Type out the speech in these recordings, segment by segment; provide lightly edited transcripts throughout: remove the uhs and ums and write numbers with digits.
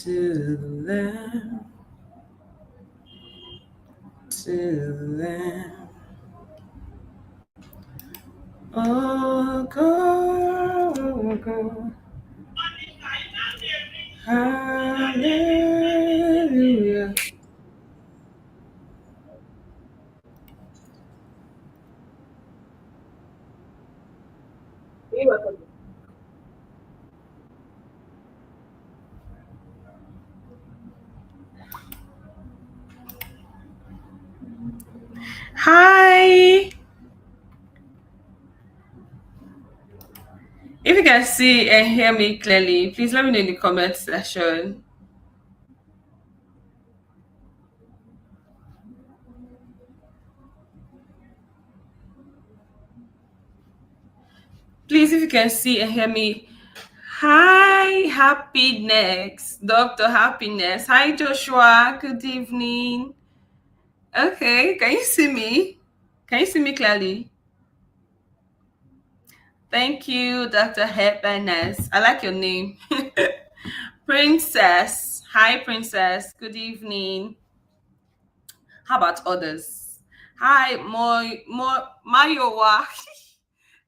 to the Lamb, to the Lamb. Oh, go, go. Hallelujah. Hi. If you can see and hear me clearly, please let me know in the comment section. Please, if you can see and hear me. Hi, happiness, Dr. Happiness. Hi, Joshua. Good evening. Okay, can you see me? Can you see me clearly? Thank you, Dr. Happiness. I like your name. Princess. Hi, Princess. Good evening. How about others? Hi, Mayowa.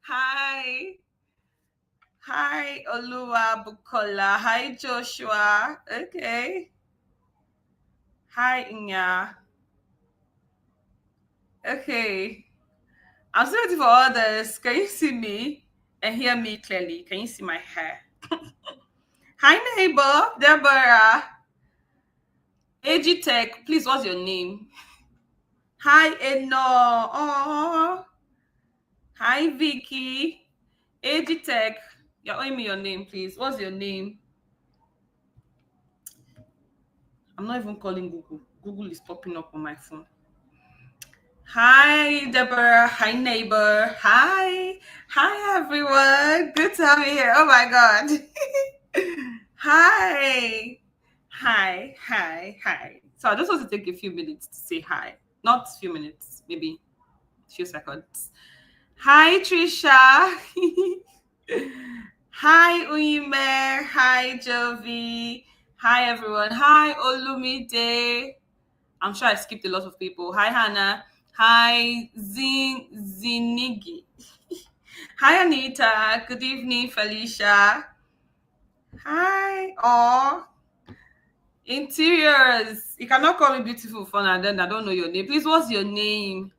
Hi. Hi, Oluwa Bukola. Hi, Joshua. Okay. Hi, Inya. Okay. I'm still waiting for others. Can you see me and hear me clearly? Can you see my hair? Hi, neighbor. Deborah. AG Tech. Please, what's your name? Hi, Eno. Oh. Hi, Vicky. AG Tech. You're owing me your name, please. What's your name? I'm not even calling Google. Google is popping up on my phone. Hi, Deborah. Hi, neighbor. Hi. Hi, everyone. Good to have you here. Oh, my God. Hi. Hi. Hi. Hi. So I just want to take a few minutes to say hi. Not a few minutes, maybe a few seconds. Hi, Trisha. Hi, Uyime. Hi, Jovi. Hi, everyone. Hi, Olumide. I'm sure I skipped a lot of people. Hi, Hannah. Hi, Zinigi. Hi, Anita. Good evening, Felicia. Hi. Oh, interiors. You cannot call me beautiful fun and then I don't know your name. Please, what's your name?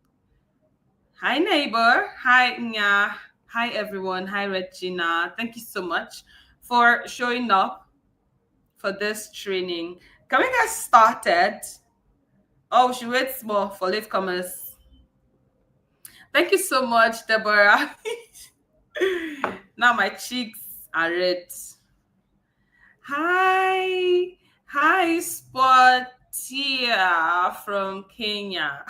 Hi, neighbor. Hi, Nya. Hi, everyone. Hi, Regina. Thank you so much for showing up for this training. Can we get started? Oh, she waits more for latecomers. Thank you so much, Deborah. Now my cheeks are red. Hi. Hi, Sportia from Kenya.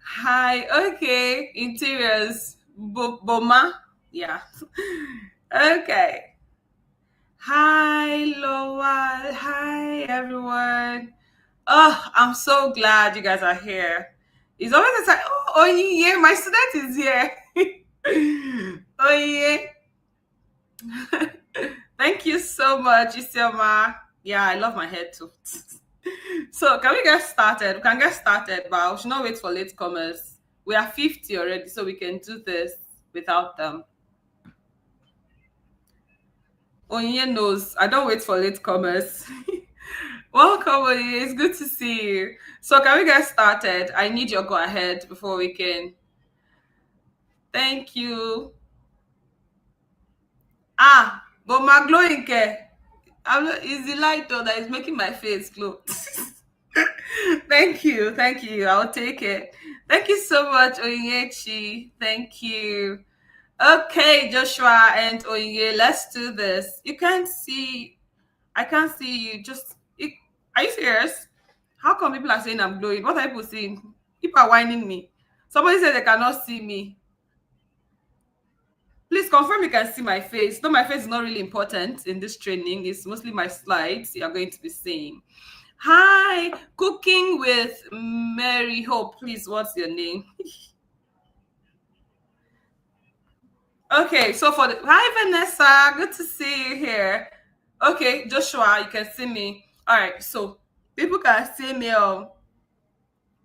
Hi. Okay. Interiors. Boma. Yeah. Okay. Hi, Lowell. Hi, everyone. Oh, I'm so glad you guys are here. It's always like, oh, yeah, my student is here. Oh, yeah. Thank you so much, Isioma. Yeah, I love my hair too. So, can we get started? We can get started, but we should not wait for latecomers. We are 50 already, so we can do this without them. Onye knows. I don't wait for latecomers. Welcome, Onye. It's good to see you. So, can we get started? I need your go ahead before we can. Thank you. Ah, but my glowing care. It's the light though that is making my face glow. Thank you. I'll take it. Thank you so much, Onyechi. Thank you. Okay, Joshua and Onye, let's do this. You can't see, I can't see you. Are you serious? How come people are saying I'm glowing? What are people saying? People are whining me. Somebody said they cannot see me. Please confirm you can see my face. No, my face is not really important in this training. It's mostly my slides you are going to be seeing. Hi, cooking with Mary Hope. Please, what's your name? Okay, so hi Vanessa, good to see you here. Okay, Joshua, you can see me. All right, so people can see me.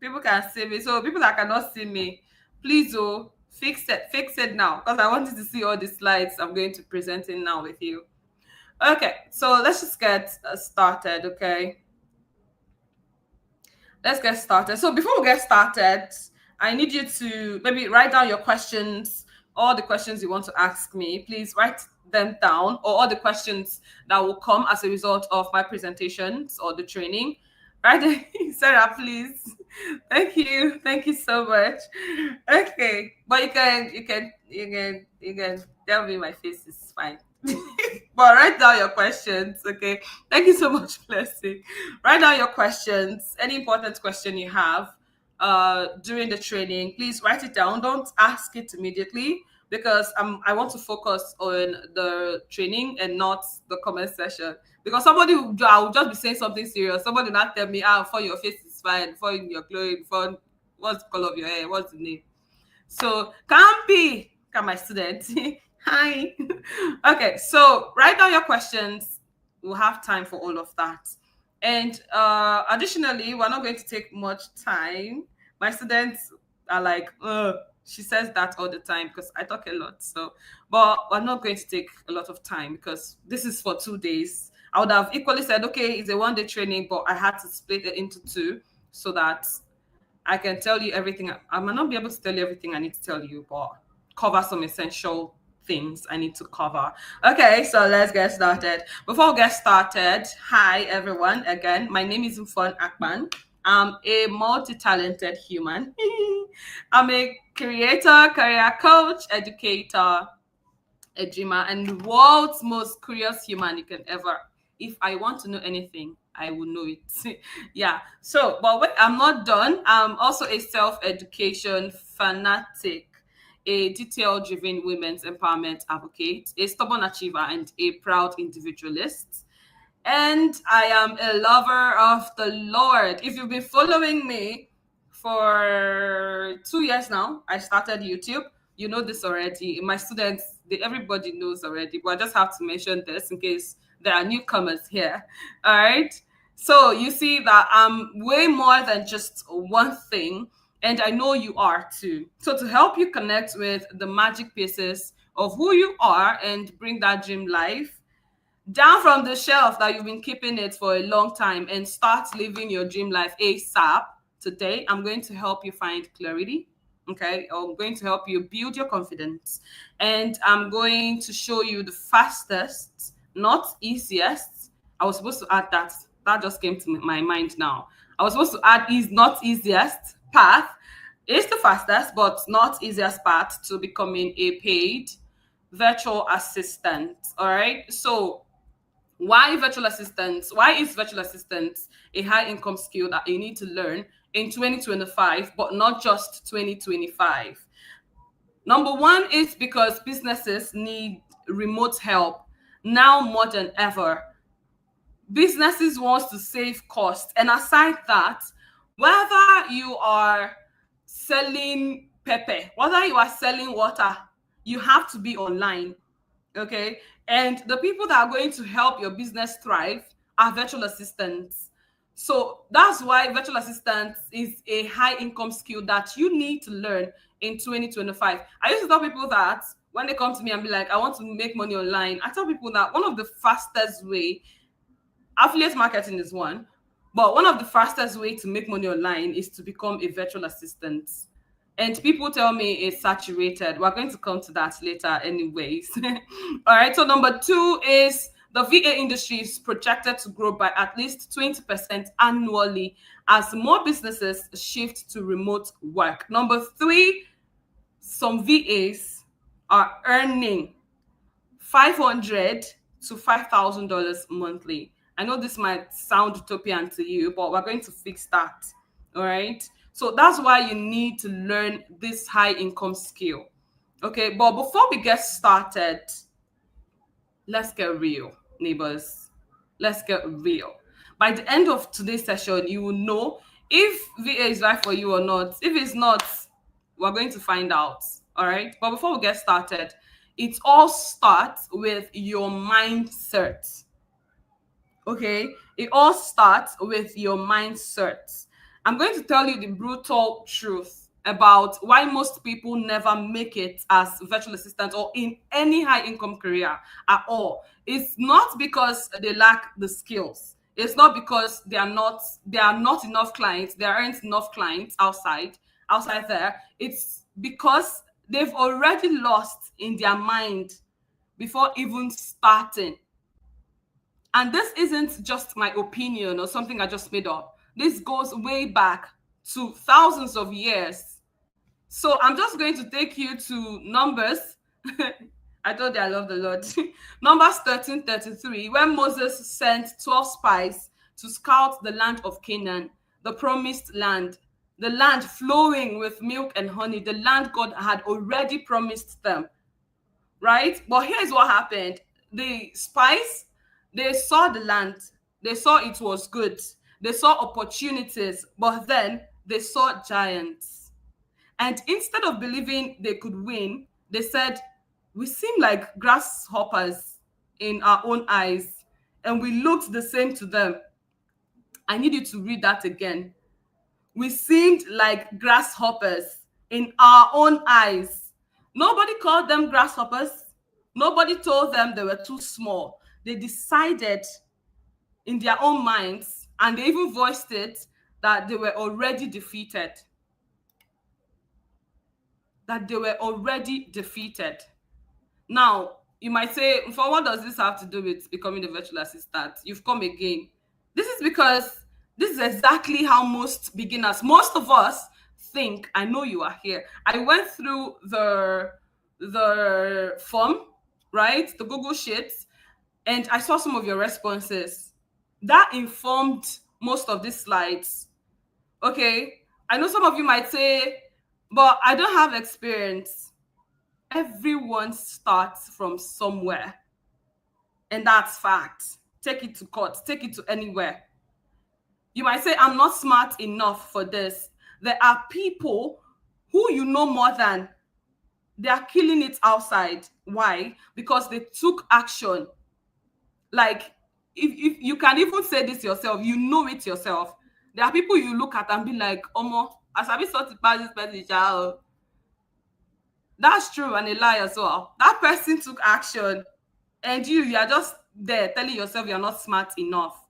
People can see me. So people that cannot see me, please fix it now because I want you to see all the slides I'm going to present in now with you. Okay, so let's just get started. Okay, let's get started. So before we get started, I need you to maybe write down your questions, all the questions you want to ask me. Please write them down, or all the questions that will come as a result of my presentations or the training. Right, Sarah, please. Thank you so much. Okay, but you can tell me my face is fine. But write down your questions, okay? Thank you so much, Blessing. Write down your questions, any important question you have during the training. Please write it down. Don't ask it immediately because I want to focus on the training and not the comment session. Because I will just be saying something serious. Somebody will not tell me, for your face is fine, for your clothing, for what's the color of your hair, what's the name. So, Kampi, come my student. Hi. Okay, so write down your questions. We'll have time for all of that. And additionally, we're not going to take much time. My students are like, she says that all the time because I talk a lot. So, but we're not going to take a lot of time because this is for 2 days. I would have equally said, okay, it's a 1 day training, but I had to split it into two so that I can tell you everything. I might not be able to tell you everything I need to tell you, but cover some essential things I need to cover. Okay, so let's get started. Before we get started, hi everyone. Again, my name is Mfon Akban. I'm a multi-talented human. I'm a creator, career coach, educator, a dreamer, and the world's most curious human you can ever. If I want to know anything, I will know it. Yeah. So, but wait, I'm not done. I'm also a self-education fanatic, a detail-driven women's empowerment advocate, a stubborn achiever, and a proud individualist. And I am a lover of the Lord. If you've been following me for 2 years now, I started YouTube. You know this already. My students, everybody knows already, but I just have to mention this in case there are newcomers here. All right. So you see that I'm way more than just one thing, and I know you are too. So to help you connect with the magic pieces of who you are and bring that dream life down from the shelf that you've been keeping it for a long time and start living your dream life ASAP. Today, I'm going to help you find clarity. Okay, I'm going to help you build your confidence, and I'm going to show you the fastest, not easiest. I was supposed to add that. That just came to my mind now. I was supposed to add is not easiest path. It's the fastest, but not easiest path to becoming a paid virtual assistant. All right. So why is virtual assistance a high income skill that you need to learn in 2025, but not just 2025? Number one is because businesses need remote help now more than ever. Businesses wants to save cost, and aside that, whether you are selling pepper, whether you are selling water, you have to be online. Okay, and the people that are going to help your business thrive are virtual assistants. So that's why virtual assistants is a high income skill that you need to learn in 2025. I used to tell people that when they come to me and be like, I want to make money online, I tell people that one of the fastest way, affiliate marketing is one, but one of the fastest way to make money online is to become a virtual assistant. And people tell me it's saturated. We're going to come to that later anyways. All right, so number two is the VA industry is projected to grow by at least 20% annually as more businesses shift to remote work. Number three, some VAs are earning $500 to $5,000 monthly. I know this might sound utopian to you, but we're going to fix that. All right. So that's why you need to learn this high income skill. Okay. But before we get started, let's get real, neighbors. Let's get real. By the end of today's session, you will know if VA is right for you or not. If it's not, we're going to find out. All right. But before we get started, it all starts with your mindset. Okay, it all starts with your mindset. I'm going to tell you the brutal truth about why most people never make it as virtual assistants or in any high income career at all. It's not because they lack the skills. It's not because they are not enough clients, there aren't enough clients outside there. It's because they've already lost in their mind before even starting. And this isn't just my opinion or something I just made up. This goes way back to thousands of years. So I'm just going to take you to Numbers. I told you I love the Lord. Numbers 13:33, when Moses sent 12 spies to scout the land of Canaan, the promised land, the land flowing with milk and honey, the land God had already promised them, right? But here's what happened. The spies, they saw the land, they saw it was good, they saw opportunities, but then they saw giants. And instead of believing they could win, they said, we seem like grasshoppers in our own eyes, and we looked the same to them. I need you to read that again. We seemed like grasshoppers in our own eyes. Nobody called them grasshoppers. Nobody told them they were too small. They decided in their own minds, and they even voiced it, that they were already defeated. That they were already defeated. Now, you might say, for what does this have to do with becoming a virtual assistant? You've come again. This is because this is exactly how most of us think. I know you are here. I went through the form, right? The Google Sheets, and I saw some of your responses. That informed most of these slides. Okay. I know some of you might say, but I don't have experience. Everyone starts from somewhere, and that's fact. Take it to court, take it to anywhere. You might say, I'm not smart enough for this. There are people who you know more than, they are killing it outside. Why? Because they took action. Like, if you can even say this yourself, you know it yourself. There are people you look at and be like, Omo, as I be sort of this person, child. That's true and a lie as well. That person took action, and you are just there telling yourself you're not smart enough.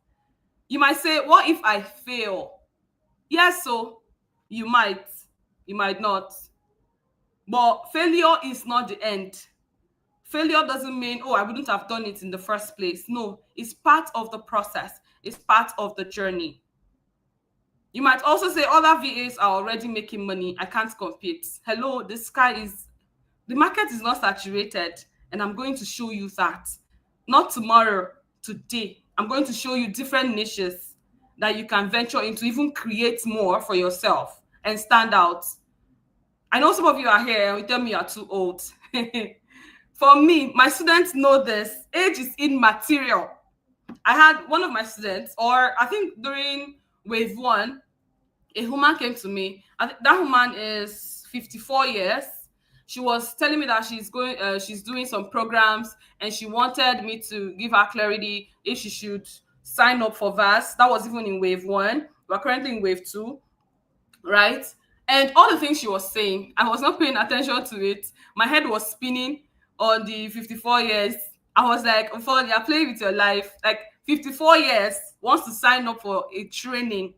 You might say, what if I fail? Yes, so you might not. But failure is not the end. Failure doesn't mean, oh, I wouldn't have done it in the first place. No, it's part of the process, it's part of the journey. You might also say, other VAs are already making money. I can't compete. Hello, the market is not saturated, and I'm going to show you that. Not tomorrow, today. I'm going to show you different niches that you can venture into, even create more for yourself and stand out. I know some of you are here and you tell me you're too old. For me, my students know this. Age is immaterial. I had one of my students, or I think during wave one, a woman came to me. That woman is 54 years. She was telling me that she's doing some programs, and she wanted me to give her clarity if she should sign up for VASP. That was even in wave one. We're currently in wave two, right? And all the things she was saying, I was not paying attention to it. My head was spinning on the 54 years. I was like, Mfon, you're playing with your life. Like, 54 years wants to sign up for a training.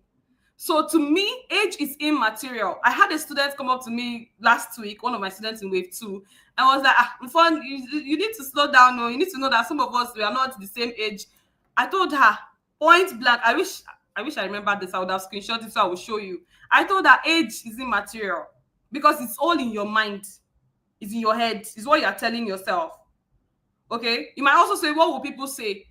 So to me, age is immaterial. I had a student come up to me last week, one of my students in wave two, and was like, Mfon, you need to slow down. No, you need to know that some of us, we are not the same age. I told her, point blank, I wish I remembered this. I would have screenshot it so I will show you. I told her age is immaterial because it's all in your mind. It's in your head. It's what you're telling yourself. Okay? You might also say, what will people say?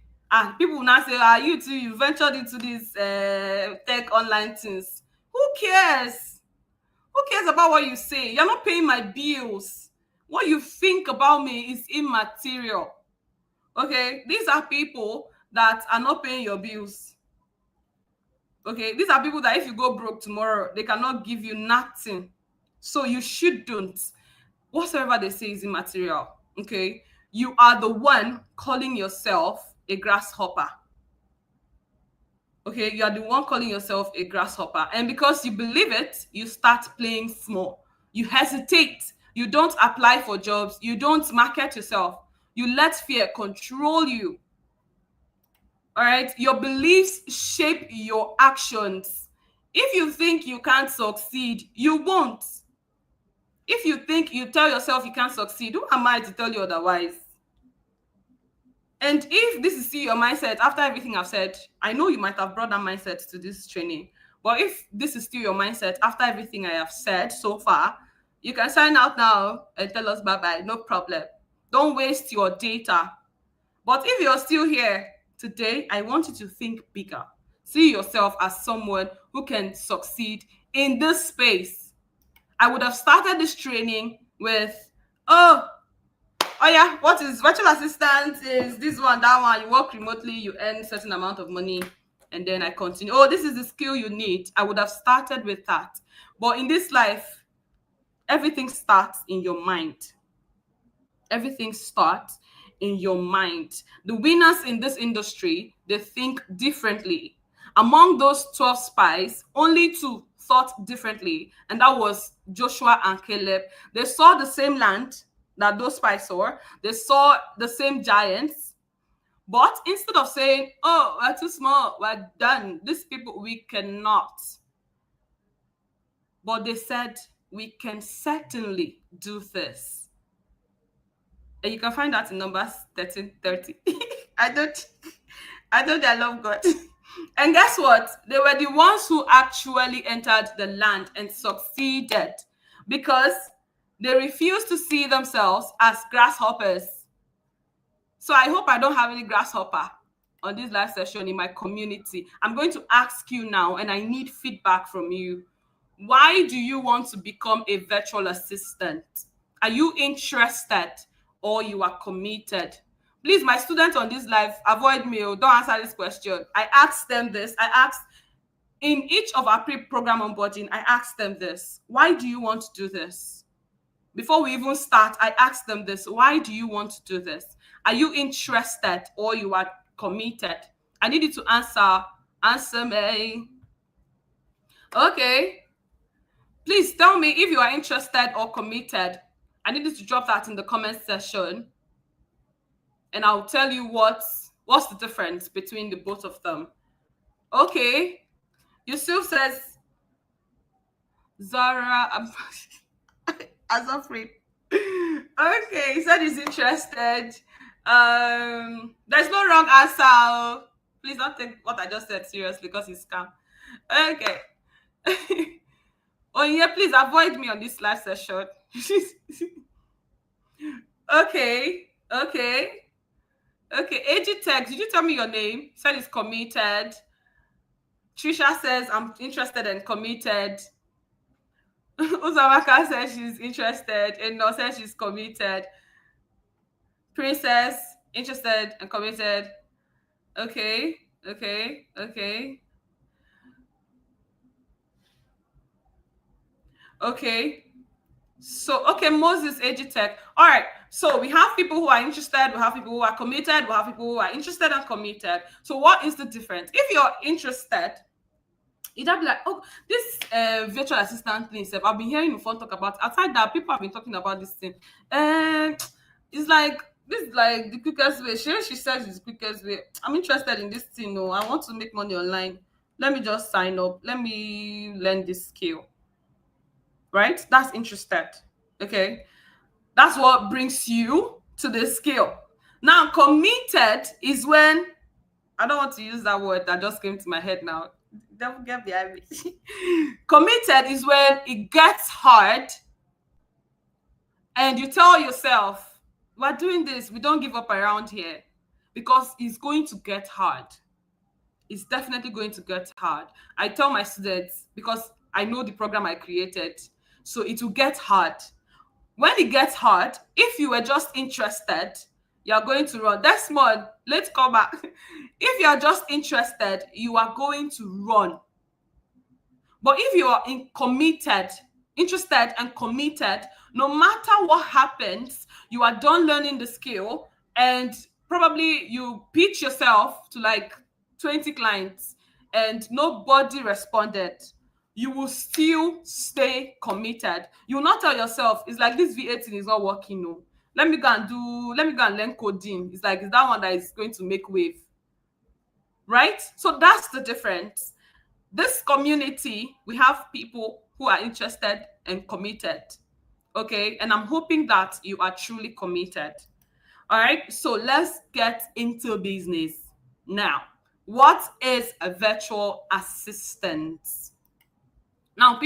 People will now say, you too, you ventured into these tech online things. Who cares? Who cares about what you say? You're not paying my bills. What you think about me is immaterial. Okay? These are people that are not paying your bills. Okay? These are people that if you go broke tomorrow, they cannot give you nothing. So you shouldn't. Whatsoever they say is immaterial. Okay? You are the one calling yourself a grasshopper. Okay, you are the one calling yourself a grasshopper. And because you believe it, you start playing small. You hesitate. You don't apply for jobs. You don't market yourself. You let fear control you. All right. Your beliefs shape your actions. If you think you can't succeed, you won't. If you think you tell yourself you can't succeed, who am I to tell you otherwise? And if this is still your mindset after everything I've said, I know you might have brought that mindset to this training. But if this is still your mindset after everything I have said so far, you can sign out now and tell us bye-bye. No problem. Don't waste your data. But if you're still here today, I want you to think bigger. See yourself as someone who can succeed in this space. I would have started this training with, oh yeah, what is virtual assistant? Is this one, that one? You work remotely, you earn certain amount of money, and then I continue. Oh, this is the skill you need. I would have started with that. But in this life, everything starts in your mind. Everything starts in your mind. The winners in this industry, they think differently. Among those 12 spies, only 2 thought differently, and that was Joshua and Caleb. They saw the same land that those spies saw. They saw the same giants, but instead of saying, oh, we're too small, we're done, these people, we cannot. But they said, we can certainly do this. And you can find that in Numbers 13:30. I don't I love God. And guess what? They were the ones who actually entered the land and succeeded because they refused to see themselves as grasshoppers. So I hope I don't have any grasshopper on this live session in my community. I'm going to ask you now, and I need feedback from you. Why do you want to become a virtual assistant? Are you interested or you are committed? Please, my students on this live, avoid me. Don't answer this question. I asked them this. I asked in each of our pre-program onboarding, I asked them this. Why do you want to do this? Before we even start, I asked them this. Why do you want to do this? Are you interested or you are committed? I need you to answer. Answer me. Okay. Please tell me if you are interested or committed. I need you to drop that in the comment section. And I'll tell you what's the difference between the both of them. Okay. Yusuf says, Zara, I'm afraid. Okay, he said he's interested. There's no wrong answer. Please don't take what I just said seriously because it's scam. Okay. Oh yeah, please avoid me on this live session. Okay. Agitex, did you tell me your name? Said it's committed. Trisha says I'm interested and committed. Uzamaka says she's interested. Eno says she's committed. Princess, interested and committed. Okay. So, Moses, Agitech. All right. So we have people who are interested. We have people who are committed. We have people who are interested and committed. So what is the difference? If you're interested, you'd be like, oh, this virtual assistant thing, I've been hearing Mfon talk about. Outside that, people have been talking about this thing. And it's like, this is like the quickest way. She says it's the quickest way. I'm interested in this thing. No, I want to make money online. Let me just sign up. Let me learn this skill. Right? That's interested. Okay. That's what brings you to the skill. Now, committed is when, I don't want to use that word that just came to my head now. Don't get behind me. Committed is when it gets hard and you tell yourself, we're doing this, we don't give up around here because it's going to get hard. It's definitely going to get hard. I tell my students, because I know the program I created, so it will get hard. When it gets hard, if you were just interested, you're going to run. Desmond, let's come back. If you're just interested, you are going to run. But if you are interested and committed, no matter what happens, you are done learning the skill and probably you pitch yourself to like 20 clients and nobody responded, you will still stay committed. You will not tell yourself, it's like this V8 thing is not working. No, let me go and learn coding. It's like, is that one that is going to make wave? Right? So that's the difference. This community, we have people who are interested and committed. Okay. And I'm hoping that you are truly committed. All right. So let's get into business now. What is a virtual assistant? Now,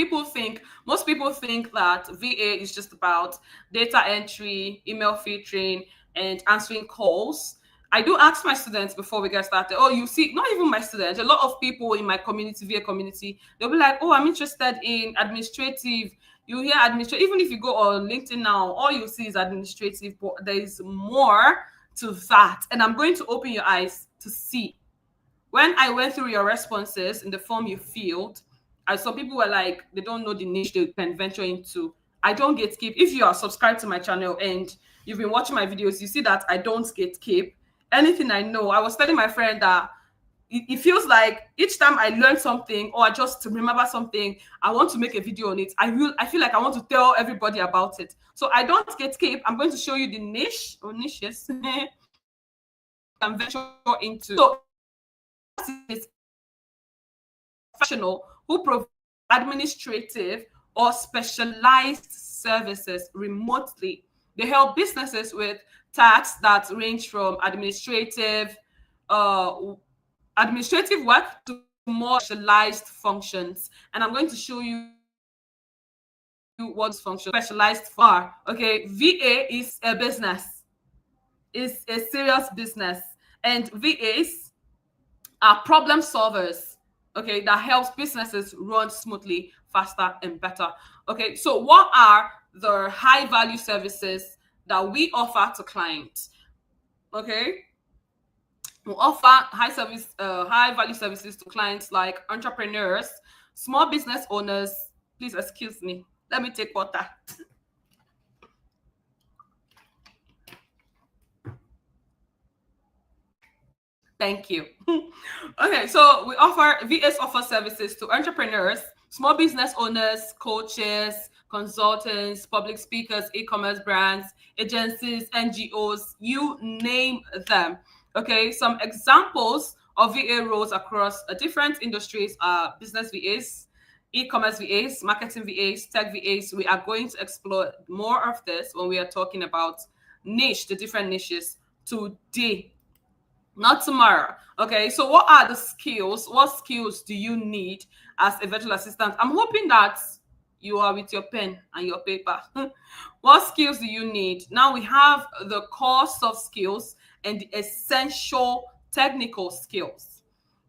most people think that VA is just about data entry, email filtering, and answering calls. I do ask my students before we get started. Oh, you see, not even my students, a lot of people in my community, VA community, they'll be like, oh, I'm interested in administrative. You hear administrative, even if you go on LinkedIn now, all you see is administrative, but there is more to that. And I'm going to open your eyes to see. When I went through your responses in the form you filled, some people were like, they don't know the niche they can venture into. I don't gatekeep. If you are subscribed to my channel and you've been watching my videos, you see that I don't gatekeep. Anything I know, I was telling my friend that it feels like each time I learn something or I just remember something, I want to make a video on it. I feel like I want to tell everybody about it. So I don't gatekeep. I'm going to show you the niche or niches can venture into. So is professional who provide administrative or specialized services remotely. They help businesses with tasks that range from administrative work to more specialized functions. And I'm going to show you what functions specialized are. Okay, VA is a business. It's a serious business. And VAs are problem solvers, okay, that helps businesses run smoothly, faster, and better. Okay, so what are the high value services that we offer to clients? Okay, we offer high value services to clients like entrepreneurs, small business owners. Please excuse me. Let me take water. Thank you. Okay, so VAs offer services to entrepreneurs, small business owners, coaches, consultants, public speakers, e-commerce brands, agencies, NGOs, you name them. Okay, some examples of VA roles across different industries are business VAs, e-commerce VAs, marketing VAs, tech VAs. We are going to explore more of this when we are talking about the different niches today, not tomorrow. Okay, so what are the skills? What skills do you need as a virtual assistant? I'm hoping that you are with your pen and your paper. What skills do you need? Now we have the core soft skills and the essential technical skills.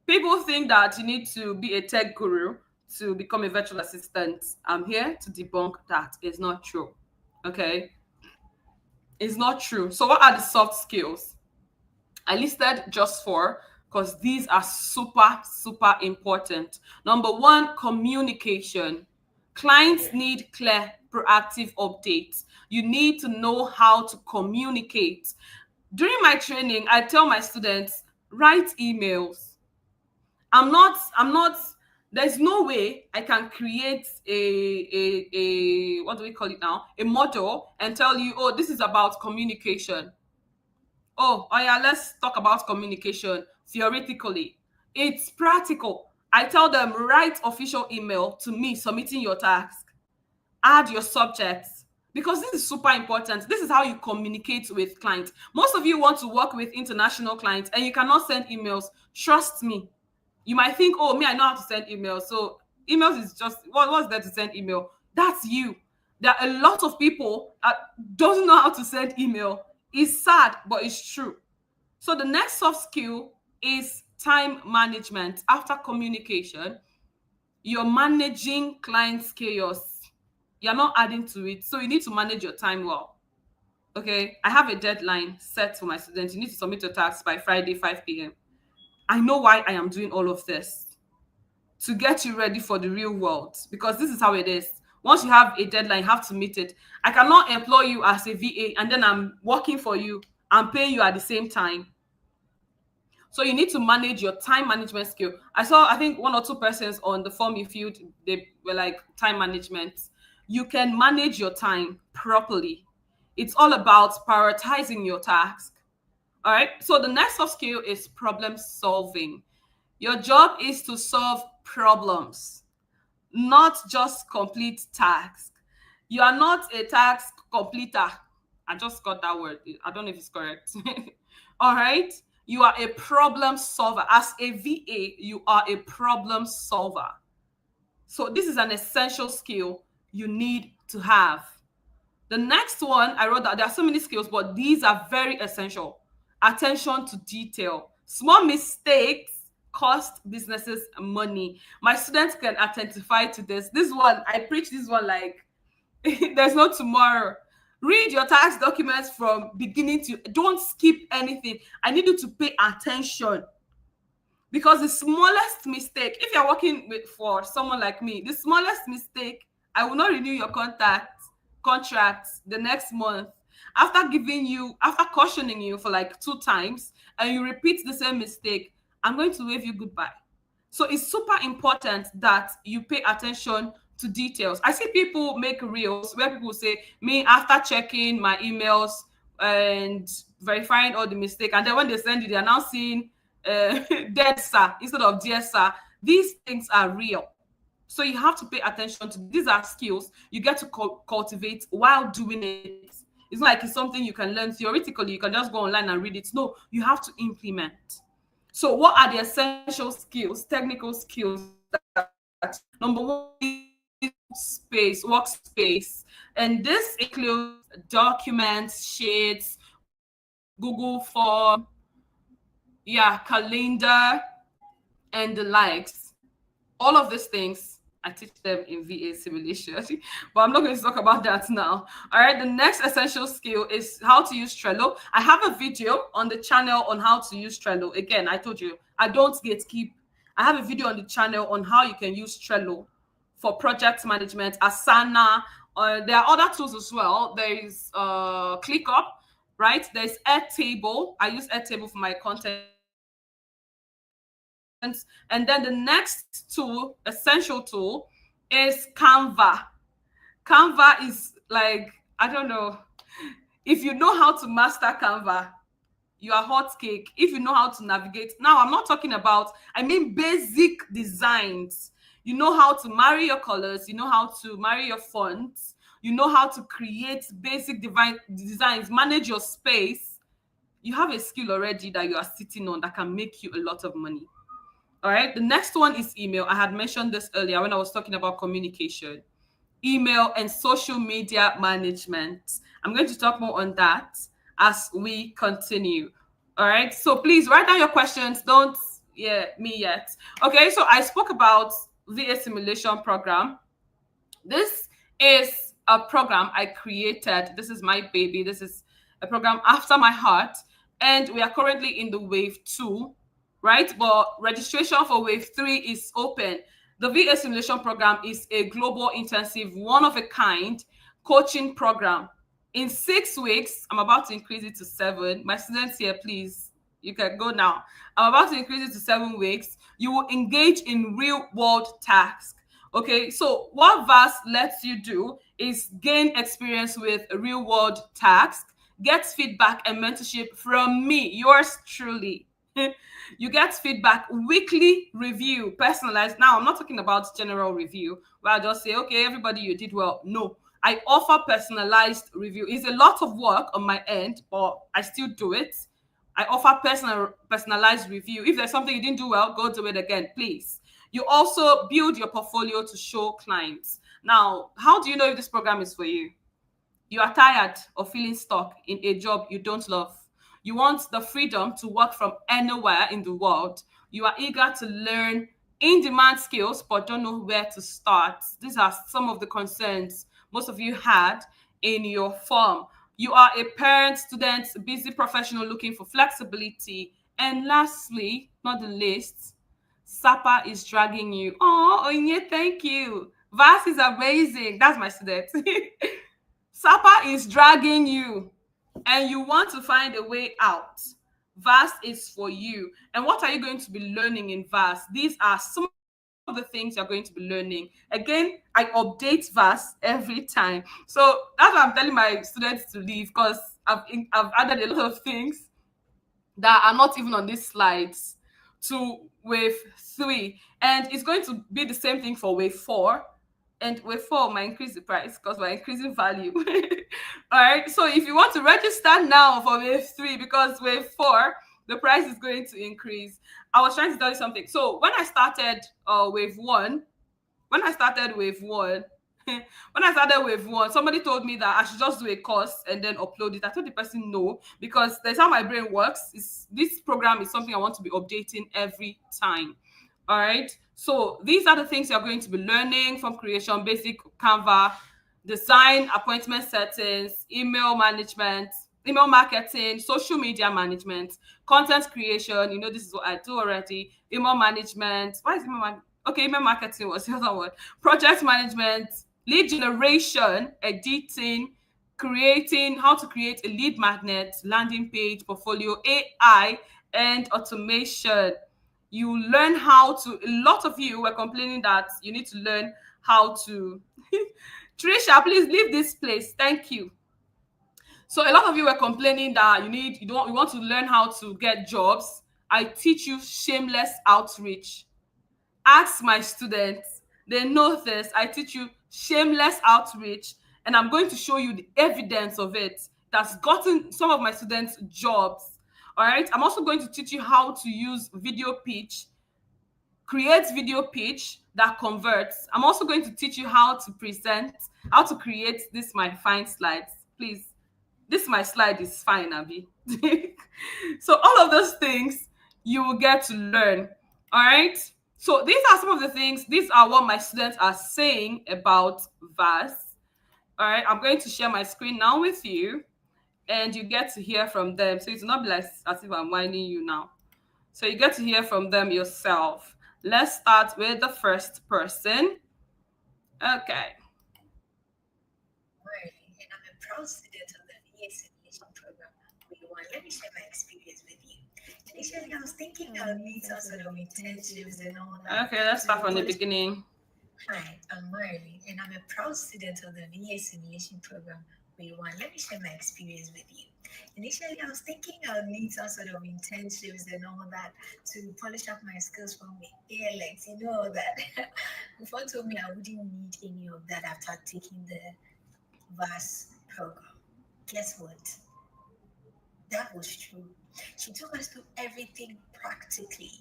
People think that you need to be a tech guru to become a virtual assistant. I'm here to debunk that. It's not true. Okay, it's not true. So what are the soft skills? I listed just four because these are super, super important. Number one, communication. Clients need clear, proactive updates. You need to know how to communicate. During my training, I tell my students, write emails. I'm not, there's no way I can create a what do we call it now? A model and tell you, oh, this is about communication. Oh yeah, let's talk about communication theoretically. It's practical. I tell them, write official email to me submitting your task, add your subjects, because this is super important. This is how you communicate with clients. Most of you want to work with international clients and you cannot send emails. Trust me. You might think, oh, me, I know how to send emails. So emails is just, what's there to send email? That's you. There are a lot of people that doesn't know how to send email. It's sad, but it's true. So the next soft skill is time management. After communication, you're managing clients' chaos. You're not adding to it. So you need to manage your time well. Okay, I have a deadline set for my students. You need to submit your tasks by Friday, 5 p.m. I know why I am doing all of this. To get you ready for the real world, because this is how it is. Once you have a deadline, you have to meet it. I cannot employ you as a VA and then I'm working for you. I'm paying you at the same time. So you need to manage your time management skill. I think one or two persons on the form you filled, they were like time management. You can manage your time properly. It's all about prioritizing your task. All right. So the next soft skill is problem solving. Your job is to solve problems, not just complete tasks. You are not a task completer. I just got that word. I don't know if it's correct. All right. You are a problem solver. As a VA, you are a problem solver. So this is an essential skill you need to have. The next one, I wrote that there are so many skills, but these are very essential. Attention to detail. Small mistakes cost businesses money. My students can identify to this. This one, I preach this one like there's no tomorrow. Read your tax documents from beginning to, don't skip anything. I need you to pay attention, because the smallest mistake, if you're working with for someone like me, the smallest mistake, I will not renew your contract the next month. After cautioning you for like 2 times, and you repeat the same mistake, I'm going to wave you goodbye. So it's super important that you pay attention to details. I see people make reels where people say, me, after checking my emails and verifying all the mistake, and then when they send you, they're now seeing dead sir instead of dear sir. These things are real. So you have to pay attention to, these are skills you get to cultivate while doing it. It's not like it's something you can learn theoretically, you can just go online and read it. No, you have to implement. So what are the essential skills, technical skills? Number one is workspace. And this includes documents, sheets, Google Form, calendar, and the likes. All of these things, I teach them in VA simulation, but I'm not going to talk about that now. All right, the next essential skill is how to use Trello. I have a video on the channel on how to use Trello. Again, I told you, I don't gatekeep. I have a video on the channel on how you can use Trello for project management, Asana. There are other tools as well. There is ClickUp, right? There's Airtable. I use Airtable for my content. And then the next tool, essential tool, is Canva. Canva is like, I don't know, if you know how to master Canva, you are hot cake. If you know how to navigate. Now, I'm not talking about, I mean basic designs. You know how to marry your colors, you know how to marry your fonts, you know how to create basic designs, manage your space. You have a skill already that you are sitting on that can make you a lot of money. All right, the next one is email. I had mentioned this earlier when I was talking about communication. Email and social media management. I'm going to talk more on that as we continue. All right, so please write down your questions. Don't me yet. Okay, so I spoke about VA simulation program. This is a program I created. This is my baby. This is a program after my heart, and we are currently in the wave 2. Right? But registration for wave 3 is open. The VA simulation program is a global intensive, one-of-a-kind coaching program. In 6 weeks, I'm about to increase it to 7. My students here, please, you can go now. I'm about to increase it to 7 weeks. You will engage in real-world tasks. Okay, so what VASP lets you do is gain experience with real-world tasks, get feedback and mentorship from me, yours truly. You get feedback, weekly review, personalized. Now, I'm not talking about general review where I just say, okay, everybody, you did well. No, I offer personalized review. It's a lot of work on my end, but I still do it. I offer personalized review. If there's something you didn't do well, go do it again, please. You also build your portfolio to show clients. Now, how do you know if this program is for you? You are tired of feeling stuck in a job you don't love. You want the freedom to work from anywhere in the world. You are eager to learn in-demand skills, but don't know where to start. These are some of the concerns most of you had in your form. You are a parent, student, busy professional looking for flexibility. And lastly, not the least, SAPA is dragging you. Oh, Onye, thank you. VAS is amazing. That's my student. SAPA is dragging you, and you want to find a way out. VASP is for you. And what are you going to be learning in VASP? These are some of the things you're going to be learning. Again, I update VASP every time. So that's why I'm telling my students to leave, because I've added a lot of things that are not even on these slides to wave 3, and it's going to be the same thing for wave 4. And wave 4 might increase the price because we're increasing value. All right, so if you want to register now for wave 3, because wave 4 the price is going to increase. I was trying to tell you something. So wave 1 when I started wave one, somebody told me that I should just do a course and then upload it. I told the person no, because that's how my brain works. This program is something I want to be updating every time. All right. So these are the things you're going to be learning: from creation, basic Canva, design, appointment settings, email management, email marketing, social media management, content creation. You know, this is what I do already. Email management. Why is email okay, email marketing was the other one. Project management, lead generation, editing, creating, how to create a lead magnet, landing page, portfolio, AI, and automation. You learn how to, a lot of you were complaining that you need to learn how to. Trisha, please leave this place. Thank you. So a lot of you were complaining that you want to learn how to get jobs. I teach you shameless outreach. Ask my students. They know this. I teach you shameless outreach, and I'm going to show you the evidence of it that's gotten some of my students jobs. All right. I'm also going to teach you how to use video pitch, create video pitch that converts. I'm also going to teach you how to present, how to create this my fine slides. Please, this my slide is fine, Abby. So all of those things you will get to learn. All right. So these are some of the things. These are what my students are saying about VAS. All right. I'm going to share my screen now with you, and you get to hear from them. So it's not be like as if I'm whining you now. So you get to hear from them yourself. Let's start with the first person. Okay. Marley, and I'm a proud student of the VA simulation program. Let me share my experience with you. Initially, I was thinking I would need some sort of internships and all that Okay, let's start to from the polish. beginning. Hi, I'm Marley, and I'm a proud student of the VA simulation program. Let me share my experience with you. Initially, I was thinking I would need some sort of internships and all that to polish up my skills from the ALX, you know all that. Mfon told me I wouldn't need any of that after taking the VAS program. Guess what? That was true. She took us through everything practically.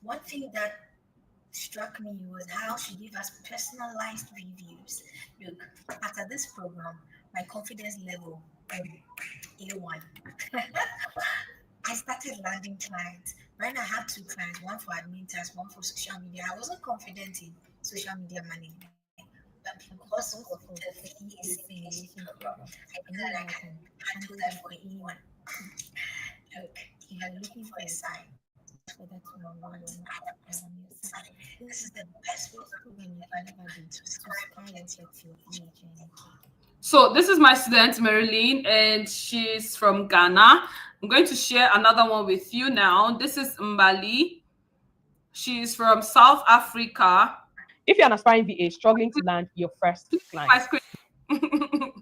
One thing that struck me was how she gave us personalized reviews. Look, after this program, my confidence level A1. I started landing clients. When I had two clients, one for admin task, one for social media, I wasn't confident in social media management. But because of the VA simulation program, I knew that I can handle that for anyone. Look, if you're looking for a site, just for that 1 on 1 advice on your site, this is the best program you've ever been to skyrocket your VA journey. So this is my student Marilyn, and she's from Ghana. I'm going to share another one with you now. This is Mbali. She's from South Africa. If you're an aspiring VA struggling to land your first Please client. my screen.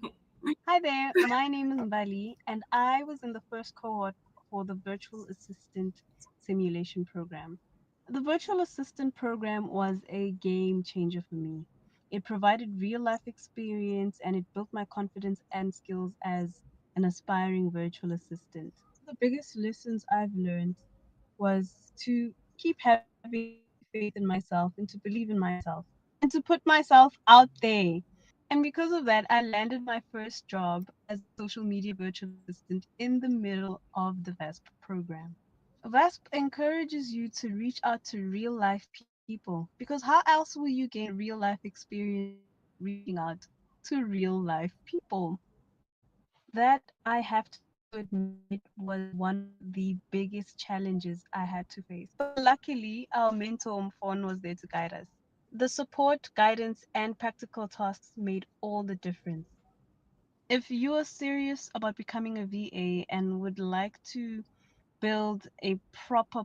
Hi there, my name is Bali, and I was in the first cohort for the Virtual Assistant Simulation Program. The Virtual Assistant Program was a game changer for me. It provided real life experience and it built my confidence and skills as an aspiring virtual assistant. The biggest lessons I've learned was to keep having faith in myself and to believe in myself and to put myself out there. And because of that, I landed my first job as a social media virtual assistant in the middle of the VASP program. VASP encourages you to reach out to real life people because how else will you gain real life experience without reaching out to real life people? That, I have to admit, was one of the biggest challenges I had to face. But luckily, our mentor Mfon was there to guide us. The support, guidance, and practical tasks made all the difference. If you are serious about becoming a VA and would like to build a proper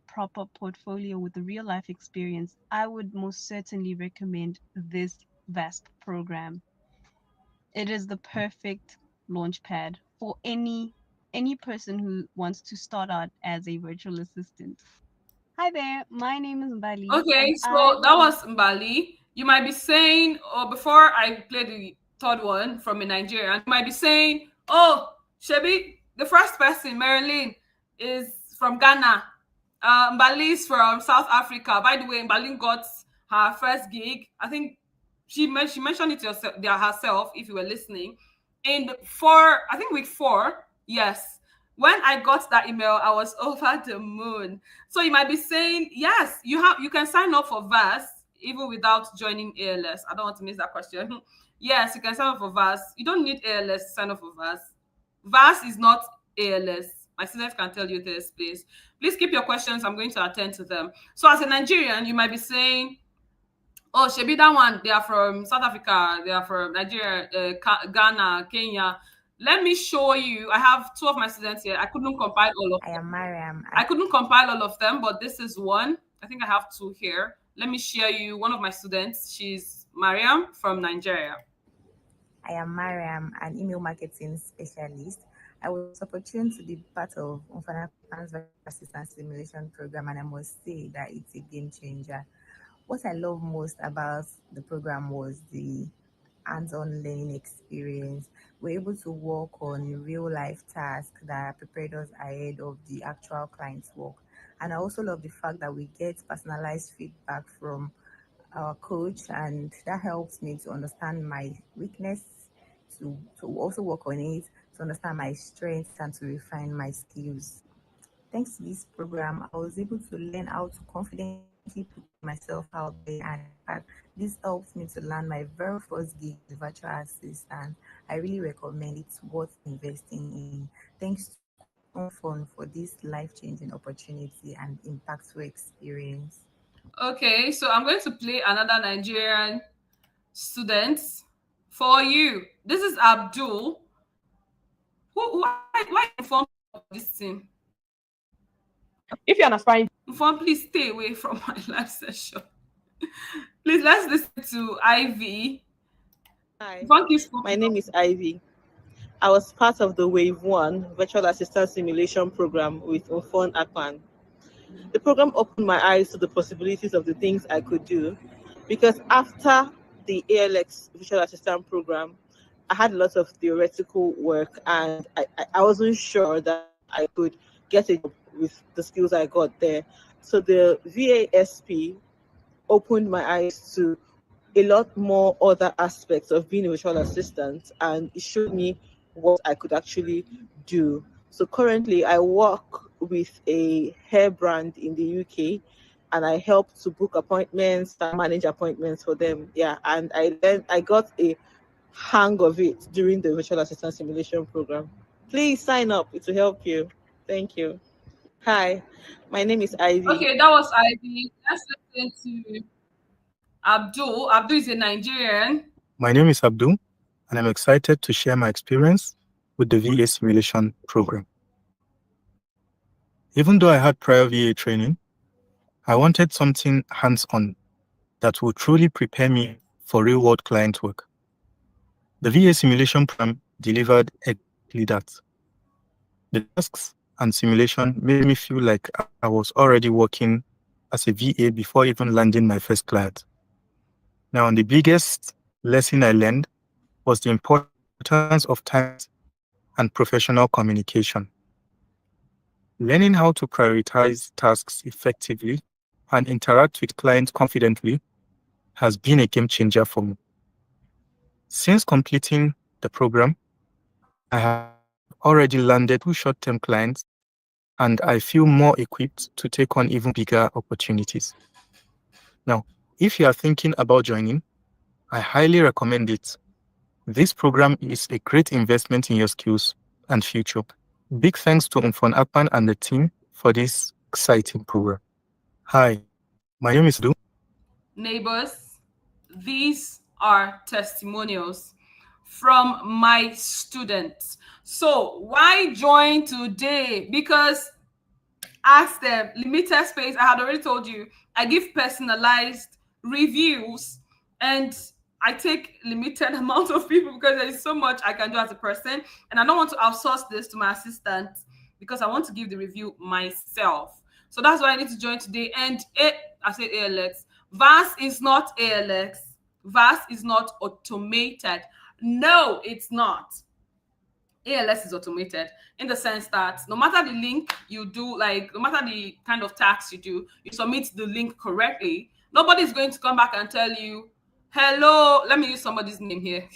portfolio with a real life experience, I would most certainly recommend this VASP program. It is the perfect launch pad for any person who wants to start out as a virtual assistant. Hi there, my name is Mbali, and Okay, I so that was in. was Mbali. You might be saying, or before I play the third one from a Nigerian, you might be saying, oh, Shebi, the first person, Marilyn, is from Ghana. Mbali is from South Africa. By the way, Mbali got her first gig. I think she mentioned it yourself, herself, if you were listening. In I think week 4, yes. When I got that email, I was over the moon. So you might be saying, yes, you can sign up for VAS even without joining ALS. I don't want to miss that question. Yes, you can sign up for VAS. You don't need ALS to sign up for VAS. VAS is not ALS. My students can tell you this, please. Please keep your questions. I'm going to attend to them. So as a Nigerian, you might be saying, oh, Shebi, that one, they are from South Africa, they are from Nigeria, Ghana, Kenya. Let me show you. I have 2 of my students here. I couldn't compile all of I am Mariam. I couldn't compile all of them, but this is one. I think I have 2 here. Let me share you one of my students. She's Mariam from Nigeria. I am Mariam, an email marketing specialist. I was opportune to be part of Mfon virtual assistant simulation program, and I must say that it's a game changer. What I love most about the program was the hands-on learning experience. We're able to work on real-life tasks that prepared us ahead of the actual client's work. And I also love the fact that we get personalized feedback from our coach, and that helps me to understand my weakness, to also work on it, to understand my strengths, and to refine my skills. Thanks to this program, I was able to learn how to confidently put myself out there, and in fact, this helped me to land my very first gig as a virtual assistant. I really recommend it's worth investing in. Thanks to Mfon for this life-changing opportunity and impactful experience. Okay, so I'm going to play another Nigerian student for you. This is Abdul. Why inform this thing? If you're an aspiring, Mfon, please stay away from my live session. Please, let's listen to Ivy. Hi, Mfon keeps my popping name up. is Ivy. I was part of the Wave 1 Virtual Assistant Simulation Program with Mfon Akpan. The program opened my eyes to the possibilities of the things I could do because after the ALX Virtual Assistant Program, I had a lot of theoretical work and I wasn't sure that I could get a job with the skills I got there. So the VASP opened my eyes to a lot more other aspects of being a virtual assistant, and it showed me what I could actually do. So currently I work with a hair brand in the UK, and I help to book appointments and manage appointments for them. Yeah, and I got a hang of it during the virtual assistant simulation program. Please sign up, it will help you. Thank you. Hi, my name is Ivy. Okay, that was Ivy. Let's listen to Abdul. Abdul is a Nigerian. My name is Abdul, and I'm excited to share my experience with the VA simulation program. Even though I had prior VA training, I wanted something hands-on that would truly prepare me for real-world client work. The VA simulation program delivered exactly that. The tasks and simulation made me feel like I was already working as a VA before even landing my first client. Now, the biggest lesson I learned was the importance of time management and professional communication. Learning how to prioritize tasks effectively and interact with clients confidently has been a game changer for me. Since completing the program, I have already landed 2 short-term clients, and I feel more equipped to take on even bigger opportunities. Now, if you are thinking about joining, I highly recommend it. This program is a great investment in your skills and future. Big thanks to Mfon Akpan and the team for this exciting program. Hi, my name is Du. Neighbors, these are testimonials from my students. So why join today? Because Ask them, limited space. I had already told you, I give personalized reviews, and I take limited amount of people because there is so much I can do as a person, and I don't want to outsource this to my assistant because I want to give the review myself. So that's why I need to join today. And I said ALX. VAS is not ALX. VAS is not automated. No, it's not. ALS is automated in the sense that no matter the link you do, like no matter the kind of task you do, you submit the link correctly. Nobody's going to come back and tell you, hello, let me use somebody's name here.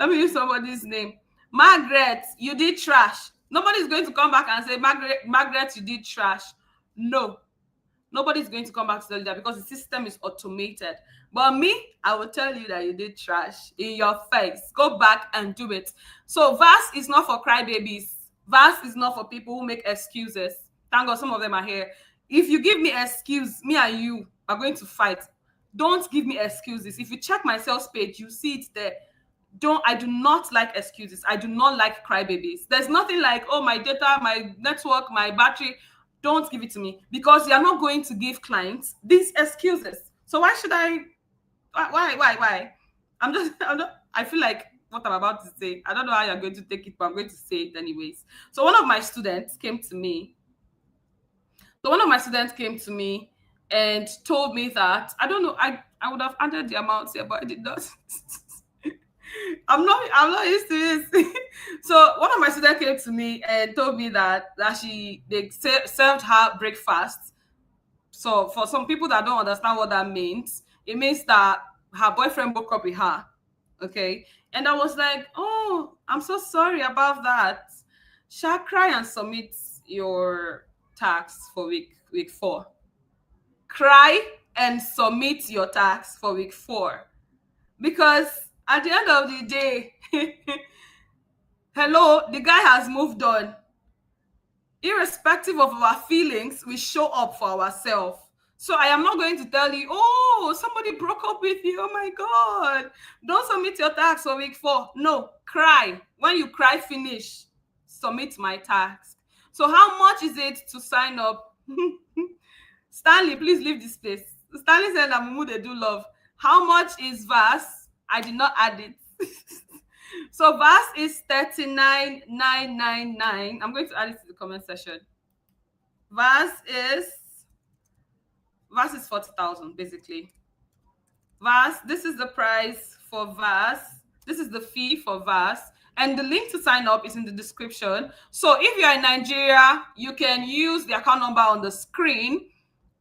Let me use somebody's name. Margaret, you did trash. Nobody's going to come back and say, Margaret, you did trash. No, nobody's going to come back to tell you that because the system is automated. But me, I will tell you that you did trash in your face. Go back and do it. So VAS is not for crybabies. VAS is not for people who make excuses. Thank God some of them are here. If you give me excuse, me and you are going to fight. Don't give me excuses. If you check my sales page, you see it there. I do not like excuses. I do not like crybabies. There's nothing like, oh, my data, my network, my battery. Don't give it to me because you're not going to give clients these excuses. So why should I? Why? I feel like what I'm about to say, I don't know how you're going to take it, but I'm going to say it anyways. So one of my students came to me. And told me that, I don't know, I would have added the amounts here, but I did not. I'm not used to this. So one of my students came to me and told me that they served her breakfast. So for some people that don't understand what that means, it means that her boyfriend broke up with her. Okay. And I was like, oh, I'm so sorry about that. Shall cry and submit your tax for week 4. Cry and submit your tax for week 4. Because at the end of the day, hello, the guy has moved on. Irrespective of our feelings, we show up for ourselves. So I am not going to tell you, oh, somebody broke up with you. Oh my God. Don't submit your tax for week 4. No, cry. When you cry, finish. Submit my tax. So how much is it to sign up? Stanley, please leave this place. Stanley said that Mumu, they do love. How much is VAS? I did not add it. So VAS is 39,999. I'm going to add it to the comment section. VAS is 40,000 basically. VAS, this is the price for VAS. This is the fee for VAS. And the link to sign up is in the description. So if you're in Nigeria, you can use the account number on the screen,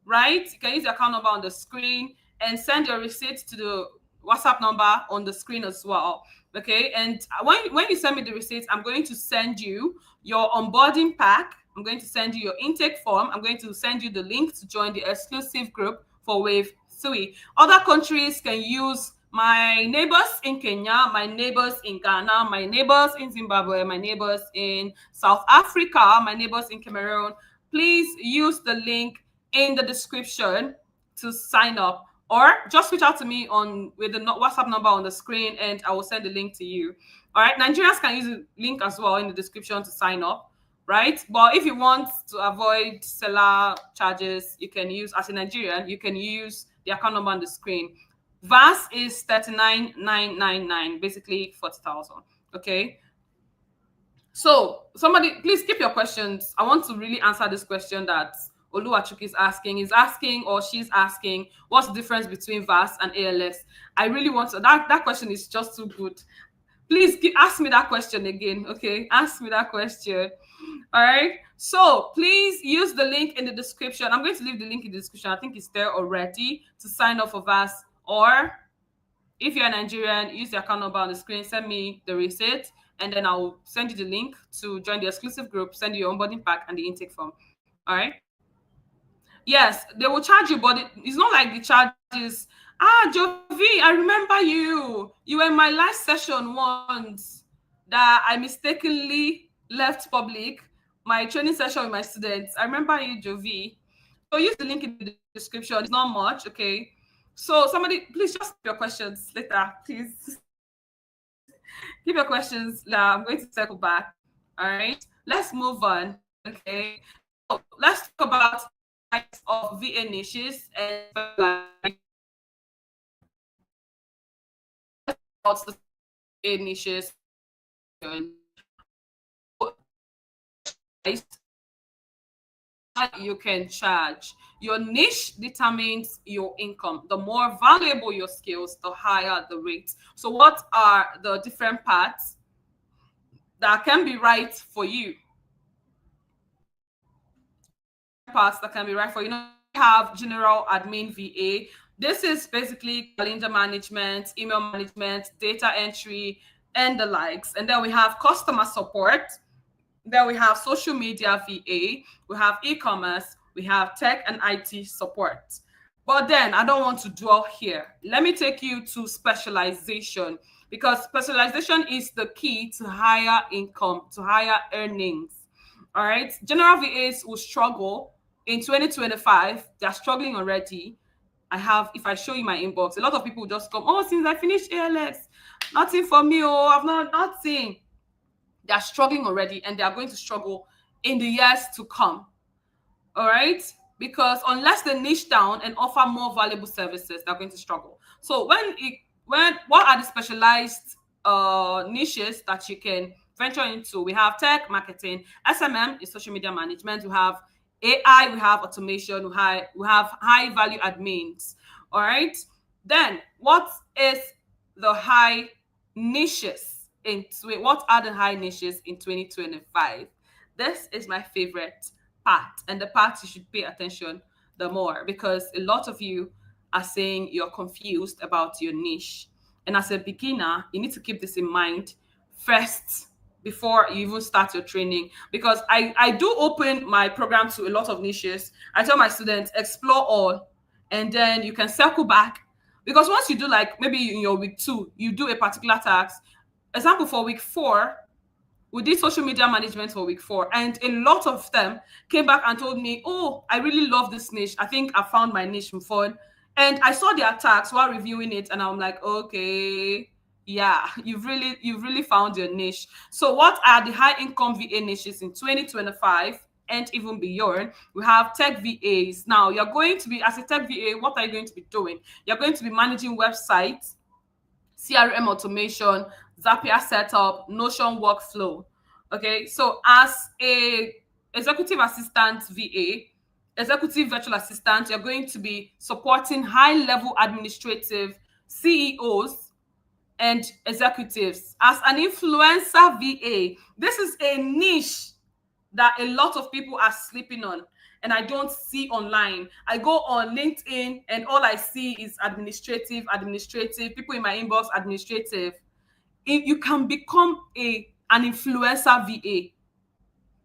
right? You can use the account number on the screen and send your receipt to the WhatsApp number on the screen as well. Okay. And when you send me the receipts, I'm going to send you your onboarding pack. I'm going to send you your intake form. I'm going to send you the link to join the exclusive group for Wave 3. Other countries can use my neighbors in Kenya, my neighbors in Ghana, my neighbors in Zimbabwe, my neighbors in South Africa, my neighbors in Cameroon. Please use the link in the description to sign up, or just reach out to me with the WhatsApp number on the screen and I will send the link to you. All right, Nigerians can use the link as well in the description to sign up, right? But if you want to avoid seller charges, you can use, as a Nigerian, you can use the account number on the screen. VAS is 39,999, basically 40,000. Okay. So somebody, please keep your questions. I want to really answer this question that Oluwachuk is asking. He's asking, or she's asking, what's the difference between VAS and ALS? I really want to, that question is just too good. Please ask me that question again. Okay. Ask me that question. All right. So please use the link in the description. I'm going to leave the link in the description. I think it's there already to sign up for VAS. Or if you're a Nigerian, use the account number on the screen, send me the receipt, and then I'll send you the link to join the exclusive group, send you your onboarding pack and the intake form. All right. Yes, they will charge you, but it's not like the charges. Jovi, I remember you. You were in my last session once that I mistakenly left public, my training session with my students. I remember you, Jovi. So use the link in the description. It's not much, okay? So somebody, please just keep your questions later, please. Keep your questions. I'm going to circle back. All right, let's move on. Okay. let's talk about types of VA niches and specialization. About the VA niches. You can charge. Your niche determines your income. The more valuable your skills, the higher the rate. So what are the different parts that can be right for you? Parts that can be right for you. Now, we have general admin VA. This is basically calendar management, email management, data entry, and the likes. And then we have customer support. Then we have social media VA, we have e-commerce, we have tech and IT support. But then I don't want to dwell here. Let me take you to specialization, because specialization is the key to higher income, to higher earnings. All right. General VAs will struggle in 2025. They're struggling already. If I show you my inbox, a lot of people just come, oh, since I finished ALS, nothing for me. Oh, I've not nothing. They are struggling already, and they are going to struggle in the years to come. All right? Because unless they niche down and offer more valuable services, they're going to struggle. So what are the specialized niches that you can venture into? We have tech, marketing, SMM is social media management. We have AI, we have automation, we have high value admins. All right. Then what is the high niches what are the high niches in 2025? This is my favorite part, and the part you should pay attention the more, because a lot of you are saying you're confused about your niche. And as a beginner, you need to keep this in mind first before you even start your training, because I do open my program to a lot of niches. I tell my students explore all, and then you can circle back, because once you do, like maybe in your week 2 you do a particular task. Example, for week 4 we did social media management for week 4, and a lot of them came back and told me, oh, I really love this niche. I think I found my niche, Mfon. And I saw their tags while reviewing it, and I'm like, okay, yeah, you've really found your niche. So what are the high income VA niches in 2025 and even beyond? We have tech VAs. Now you're going to be, as a tech VA, what are you going to be doing? You're going to be managing websites, CRM automation, Zapier setup, Notion workflow. Okay, so as a executive assistant VA, executive virtual assistant, you're going to be supporting high-level administrative CEOs and executives. As an influencer VA, this is a niche that a lot of people are sleeping on, and I don't see online. I go on LinkedIn and all I see is administrative, people in my inbox, administrative. You can become an influencer VA.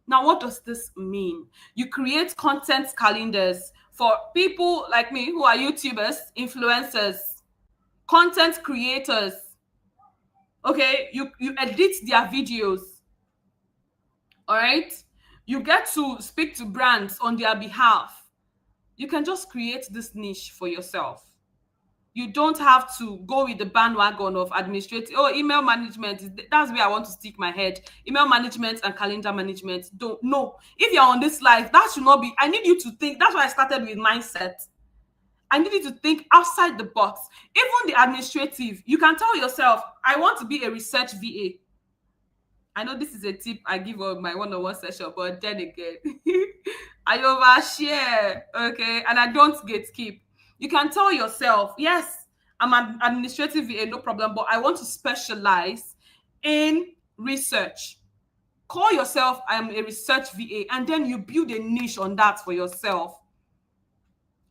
Now, what does this mean? You create content calendars for people like me who are YouTubers, influencers, content creators. Okay, you edit their videos. All right, you get to speak to brands on their behalf. You can just create this niche for yourself. You don't have to go with the bandwagon of administrative. Oh, email management, that's where I want to stick my head. Email management and calendar management. Don't no. If you're on this life, that should not be. I need you to think. That's why I started with mindset. I need you to think outside the box. Even the administrative, you can tell yourself, I want to be a research VA. I know this is a tip I give on my one-on-one session, but then again, I overshare, okay, and I don't gatekeep. You can tell yourself, yes, I'm an administrative VA, no problem, but I want to specialize in research. Call yourself, I'm a research VA, and then you build a niche on that for yourself.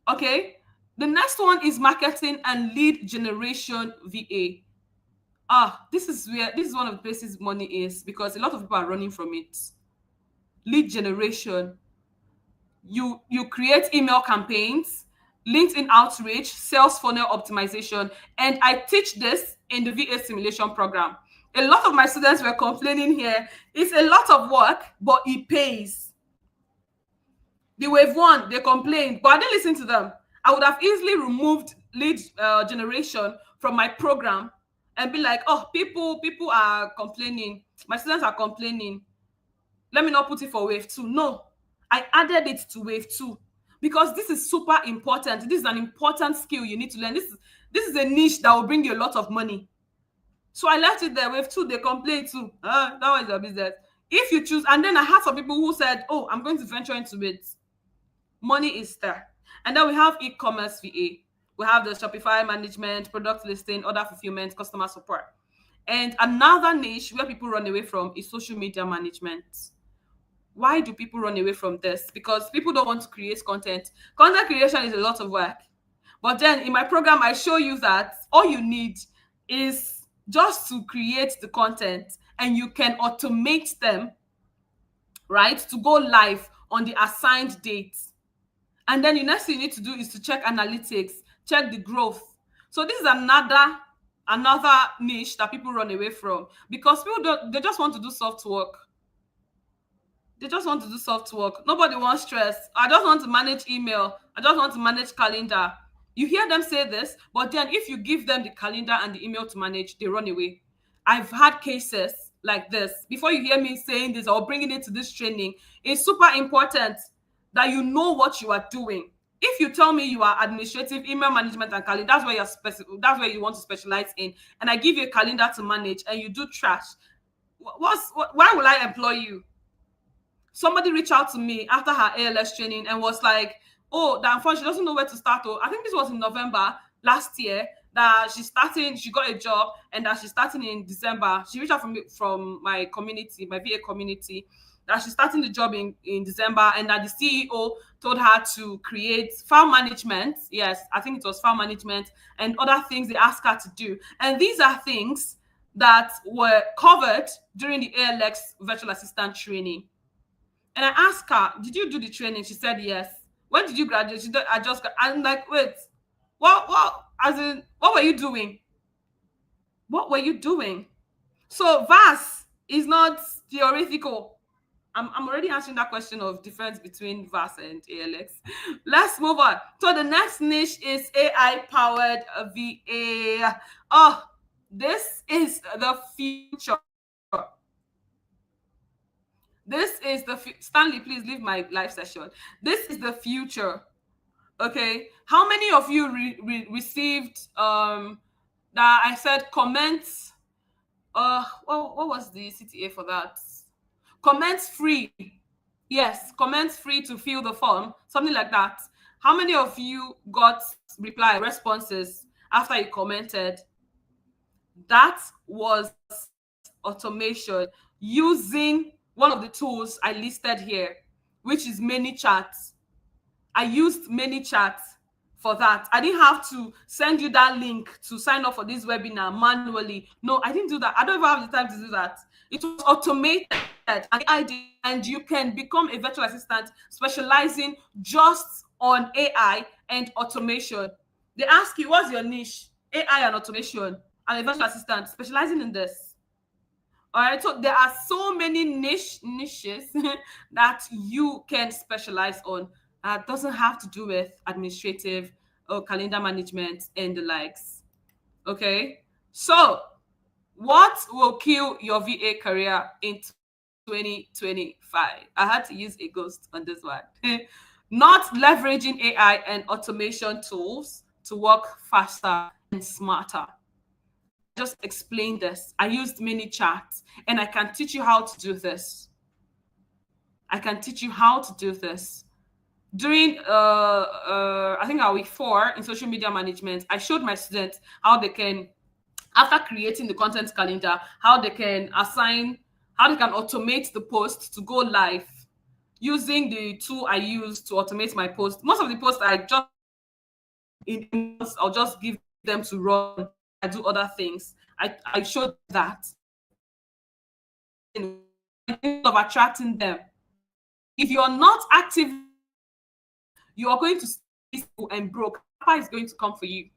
Okay, the next one is marketing and lead generation VA. This is one of the places money is, because a lot of people are running from it. Lead generation. You create email campaigns, LinkedIn outreach, sales funnel optimization, and I teach this in the VA simulation program. A lot of my students were complaining here. It's a lot of work, but it pays. The wave 1, they complained, but I didn't listen to them. I would have easily removed lead generation from my program and be like, oh, people are complaining. My students are complaining. Let me not put it for wave 2. No, I added it to wave 2 because this is super important. This is an important skill you need to learn. This is a niche that will bring you a lot of money. So I left it there. Wave 2, they complain too. That was your business. If you choose, and then I had some people who said, oh, I'm going to venture into it. Money is there. And then we have e-commerce VA. We have the Shopify management, product listing, order fulfillment, customer support. And another niche where people run away from is social media management. Why do people run away from this? Because people don't want to create content. Content creation is a lot of work. But then in my program, I show you that all you need is just to create the content, and you can automate them, right, to go live on the assigned dates. And then the next thing you need to do is to check analytics, check the growth. So this is another niche that people run away from, because they just want to do soft work. They just want to do soft work. Nobody wants stress. I just want to manage email. I just want to manage calendar. You hear them say this, but then if you give them the calendar and the email to manage, they run away. I've had cases like this. Before you hear me saying this or bringing it to this training, it's super important that you know what you are doing. If you tell me you are administrative, email management, and calendar, that's where you want to specialize in, and I give you a calendar to manage and you do trash, why will I employ you? Somebody reached out to me after her ALS training and was like, oh, that Mfon, she doesn't know where to start. Oh, I think this was in November last year that she got a job, and that she's starting in December. She reached out from my community, my VA community, that she's starting the job in December, and that the CEO told her to create file management. Yes, I think it was file management and other things they asked her to do. And these are things that were covered during the ALX virtual assistant training. And I asked her, did you do the training? She said yes. When did you graduate? She said, I'm like, wait, what were you doing? What were you doing? So VASP is not theoretical. I'm already answering that question of difference between VASP and ALX. Let's move on. So the next niche is AI-powered VA. Oh, this is the future. This is the Stanley, please leave my live session. This is the future. Okay, how many of you received that I said comments? What was the CTA for that? Comments free. Yes, comments free to fill the form, something like that. How many of you got responses after you commented? That was automation using one of the tools I listed here, which is ManyChat. I used ManyChat for that. I didn't have to send you that link to sign up for this webinar manually. No, I didn't do that. I don't even have the time to do that. It was automated, and you can become a virtual assistant specializing just on AI and automation. They ask you, what's your niche? AI and automation. I'm a virtual assistant specializing in this. All right, so there are so many niches that you can specialize on. Doesn't have to do with administrative or calendar management and the likes. Okay, so what will kill your VA career in 2025? I had to use a ghost on this one. Not leveraging AI and automation tools to work faster and smarter. Just explain this. I used ManyChat, and I can teach you how to do this. I can teach you how to do this. During I think our week 4 in social media management, I showed my students how they can, after creating the content calendar, how they can automate the post to go live using the tool I use to automate my post. Most of the posts I'll just give them to run. I do other things. I showed that of attracting them. If you're not active, you are going to see and broke. Zappa is going to come for you.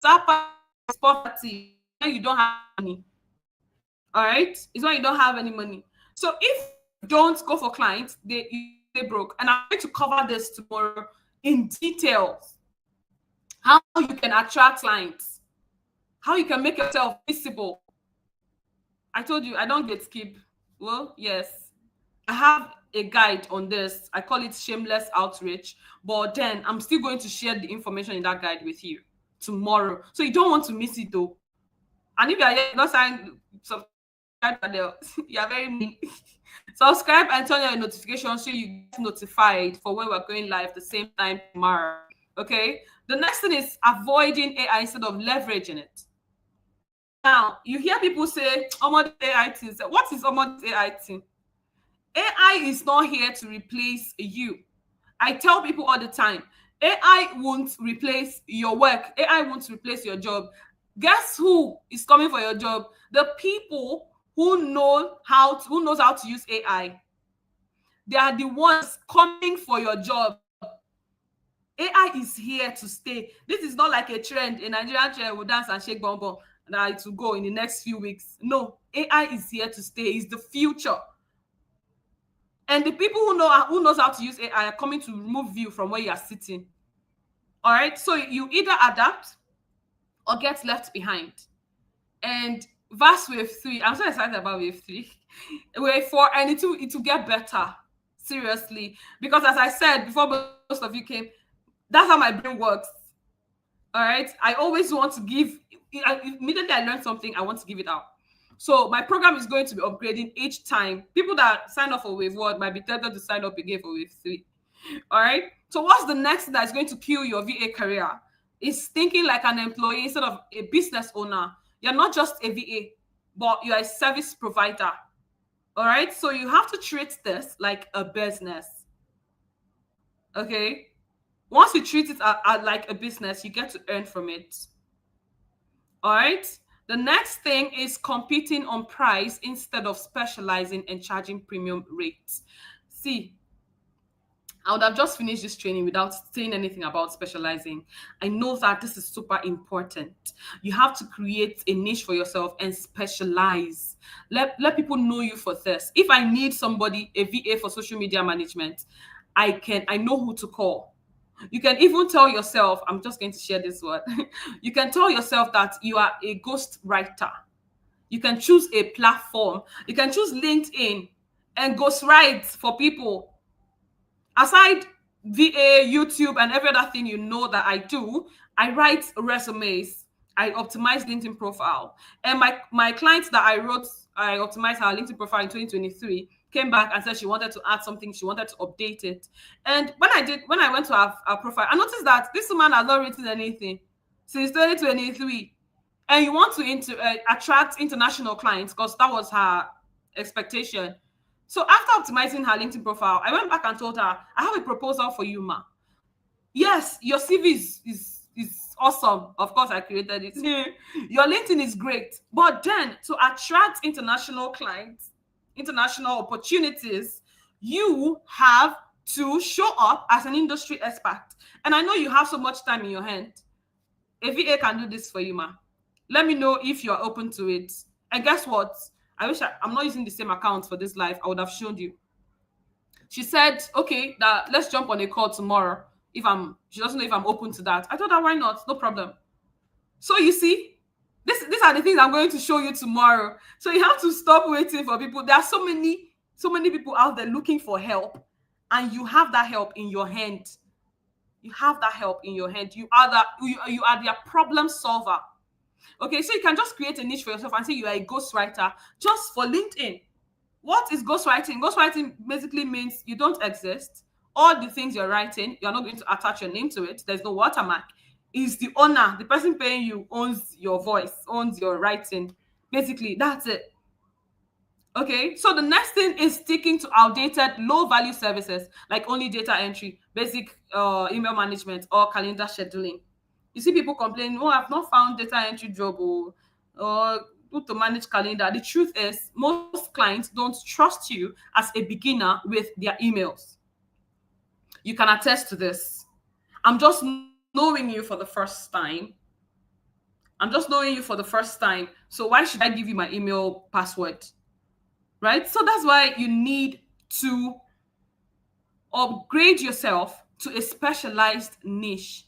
Zappa is poverty when you don't have money. All right, it's when you don't have any money. So if you don't go for clients, they broke. And I'm going to cover this tomorrow in detail. How you can attract clients, how you can make yourself visible. I told you I don't get skip. Well, yes, I have a guide on this. I call it shameless outreach, but then I'm still going to share the information in that guide with you tomorrow. So you don't want to miss it though. And if you are not signed, subscribe, you are very mean. Subscribe and turn on your notifications so you get notified for when we're going live the same time tomorrow. Okay. The next thing is avoiding AI instead of leveraging it. Now, you hear people say, Omod AI thing. What is Omod AI thing? AI is not here to replace you. I tell people all the time, AI won't replace your work. AI won't replace your job. Guess who is coming for your job? The people who knows how to use AI. They are the ones coming for your job. AI is here to stay. This is not like a trend. A Nigerian trend will dance and shake bonbon that it will go in the next few weeks. No, AI is here to stay. It's the future. And the people who knows how to use AI are coming to remove you from where you are sitting. All right. So you either adapt or get left behind. And VASP Wave 3, I'm so excited about Wave 3. Wave 4, and it will get better. Seriously. Because as I said before most of you came, that's how my brain works. All right. I always want to give, immediately I learn something, I want to give it out. So my program is going to be upgrading each time. People that sign up for Wave 1 might be tempted to sign up again for Wave 3. All right. So what's the next thing that's going to kill your VA career? Is thinking like an employee instead of a business owner. You're not just a VA, but you're a service provider. All right. So you have to treat this like a business. Okay. Once you treat it like a business, you get to earn from it. All right. The next thing is competing on price instead of specializing and charging premium rates. See, I would have just finished this training without saying anything about specializing. I know that this is super important. You have to create a niche for yourself and specialize. Let people know you for this. If I need somebody, a VA for social media management, I know who to call. You can even tell yourself, I'm just going to share this word. You can tell yourself that you are a ghost writer. You can choose a platform. You can choose LinkedIn and ghostwrite for people. Aside VA, YouTube, and every other thing you know that I do, I write resumes. I optimize LinkedIn profile. And my clients that I optimized her LinkedIn profile in 2023, came back and said she wanted to add something, she wanted to update it. And when I went to her profile, I noticed that this woman has not written anything since 2023. And you want to attract international clients because that was her expectation. So after optimizing her LinkedIn profile, I went back and told her, I have a proposal for you, ma. Yes, your CV is awesome. Of course, I created it. Your LinkedIn is great. But then to attract international clients, international opportunities, you have to show up as an industry expert. And I know you have so much time in your hand. A VA can do this for you, ma. Let me know if you're open to it. And guess what? I wish I'm not using the same account for this live. I would have shown you. She said, okay, that let's jump on a call tomorrow. She doesn't know if I'm open to that. I told her, why not? No problem. So you see, these are the things I'm going to show you tomorrow. So you have to stop waiting for people. There are so many people out there looking for help, and you have that help in your hand. You have that help in your hand. You are their problem solver. Okay, so you can just create a niche for yourself and say you are a ghostwriter just for LinkedIn. What is ghostwriting? Ghostwriting basically means you don't exist. All the things you're writing, you're not going to attach your name to it. There's no watermark. Is the owner, the person paying you owns your voice, owns your writing. Basically, that's it. Okay, so the next thing is sticking to outdated, low-value services like only data entry, basic email management, or calendar scheduling. You see people complaining, oh, I've not found data entry job or to manage calendar. The truth is, most clients don't trust you as a beginner with their emails. You can attest to this. I'm just knowing you for the first time. So why should I give you my email password? Right? So that's why you need to upgrade yourself to a specialized niche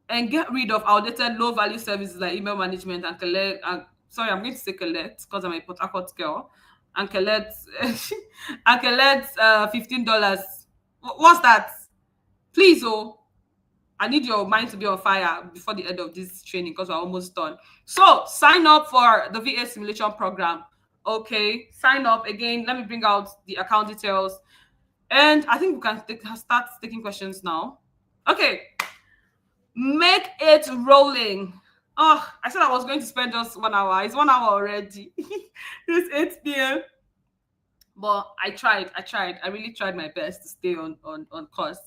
and get rid of outdated low-value services like email management and collect. Sorry, I'm going to say collect because I'm a Port Harcourt girl. and collect and collect $15. What's that? Please, oh, I need your mind to be on fire before the end of this training because we're almost done. So sign up for the VA simulation program. Okay, sign up again. Let me bring out the account details. And I think we can start taking questions now. Okay, make it rolling. Oh, I said I was going to spend just 1 hour. It's 1 hour already. It's 8 p.m. But I tried. I really tried my best to stay on course.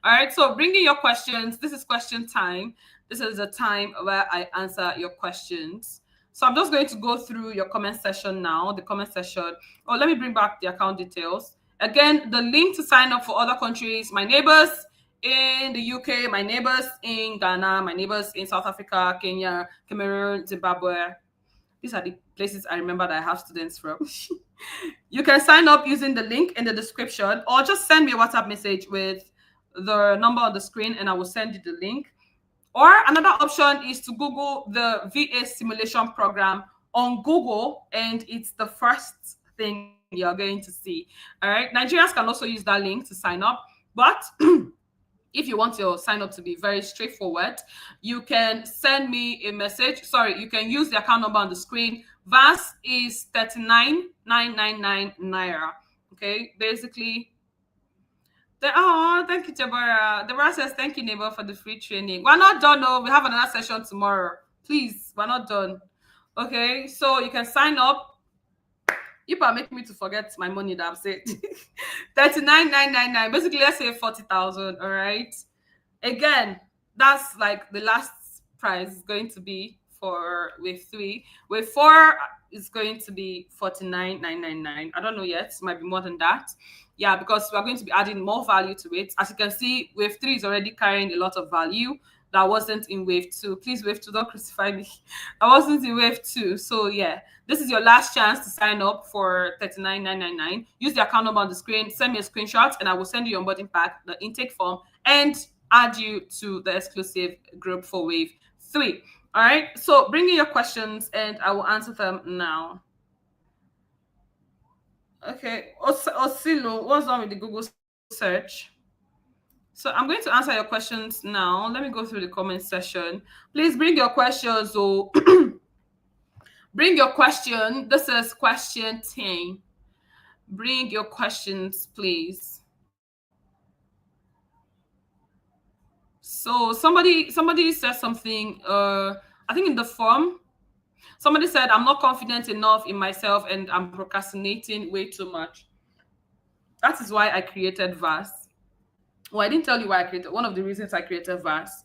All right. So bring in your questions. This is question time. This is the time where I answer your questions. So I'm just going to go through your comment section now. The comment section. Oh, let me bring back the account details. Again, the link to sign up for other countries. My neighbors in the UK, my neighbors in Ghana, my neighbors in South Africa, Kenya, Cameroon, Zimbabwe. These are the places I remember that I have students from. You can sign up using the link in the description or just send me a WhatsApp message with the number on the screen and I will send you the link. Or another option is to Google the VA simulation program on Google and it's the first thing you're going to see. All right. Nigerians can also use that link to sign up. But if you want your sign up to be very straightforward, you can send me a message. Sorry, you can use the account number on the screen. VAS is 39,999 naira. Okay, basically. Thank you, Jabara. Deborah says, thank you, neighbor, for the free training. We're not done, no. We have another session tomorrow. Please, we're not done. Okay, so you can sign up. You are making me to forget my money that I've said. 39,999. Basically, let's say 40,000. All right. Again, that's like the last price is going to be for wave 3. Wave 4 is going to be 49,999. I don't know yet. It might be more than that. Yeah, because we're going to be adding more value to it. As you can see, wave 3 is already carrying a lot of value that wasn't in wave 2. Please, wave 2, don't crucify me. I wasn't in wave 2. So yeah, this is your last chance to sign up for 39,999. Use the account number on the screen, send me a screenshot, and I will send you your onboarding pack, the intake form, and add you to the exclusive group for wave 3. All right, so bring in your questions and I will answer them now. Okay, Osilo, what's wrong with the Google search? So I'm going to answer your questions now. Let me go through the comment section. Please bring your questions. So bring your question. This is question 10. Bring your questions, please. So somebody said something, I think in the form, somebody said, I'm not confident enough in myself and I'm procrastinating way too much. That is why I created VAS. Well, I didn't tell you why I created. One of the reasons I created VAS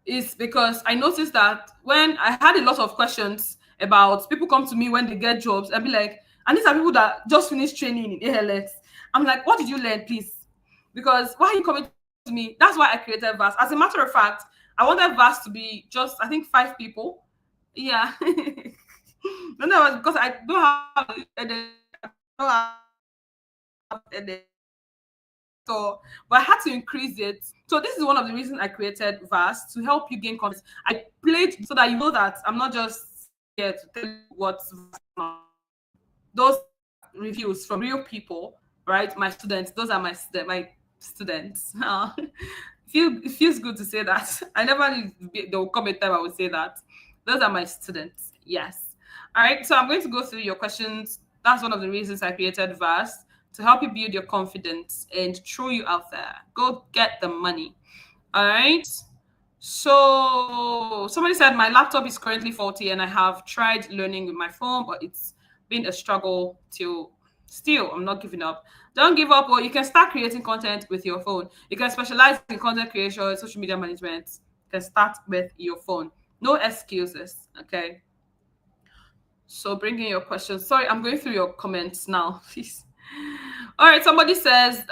is because I noticed that when I had a lot of questions about people come to me when they get jobs and be like, and these are people that just finished training in ALX. I'm like, what did you learn, please? Because why are you coming to me? That's why I created VAS. As a matter of fact, I wanted VAS to be just, I think, 5 people. Yeah. No, that was because I don't have so, but I had to increase it. So this is one of the reasons I created VAS, to help you gain confidence. I played so that you know that I'm not just here to tell you what's those reviews from real people, right? My students, those are my students. It feels good to say that. I never there will come a time I will say that. Those are my students. Yes. All right. So I'm going to go through your questions. That's one of the reasons I created VAS, to help you build your confidence and throw you out there. Go get the money. All right. So somebody said my laptop is currently faulty and I have tried learning with my phone, but it's been a struggle till still. I'm not giving up. Don't give up, or you can start creating content with your phone. You can specialize in content creation, social media management. You can start with your phone. No excuses. Okay. So bring in your questions. Sorry, I'm going through your comments now, please. All right, somebody said,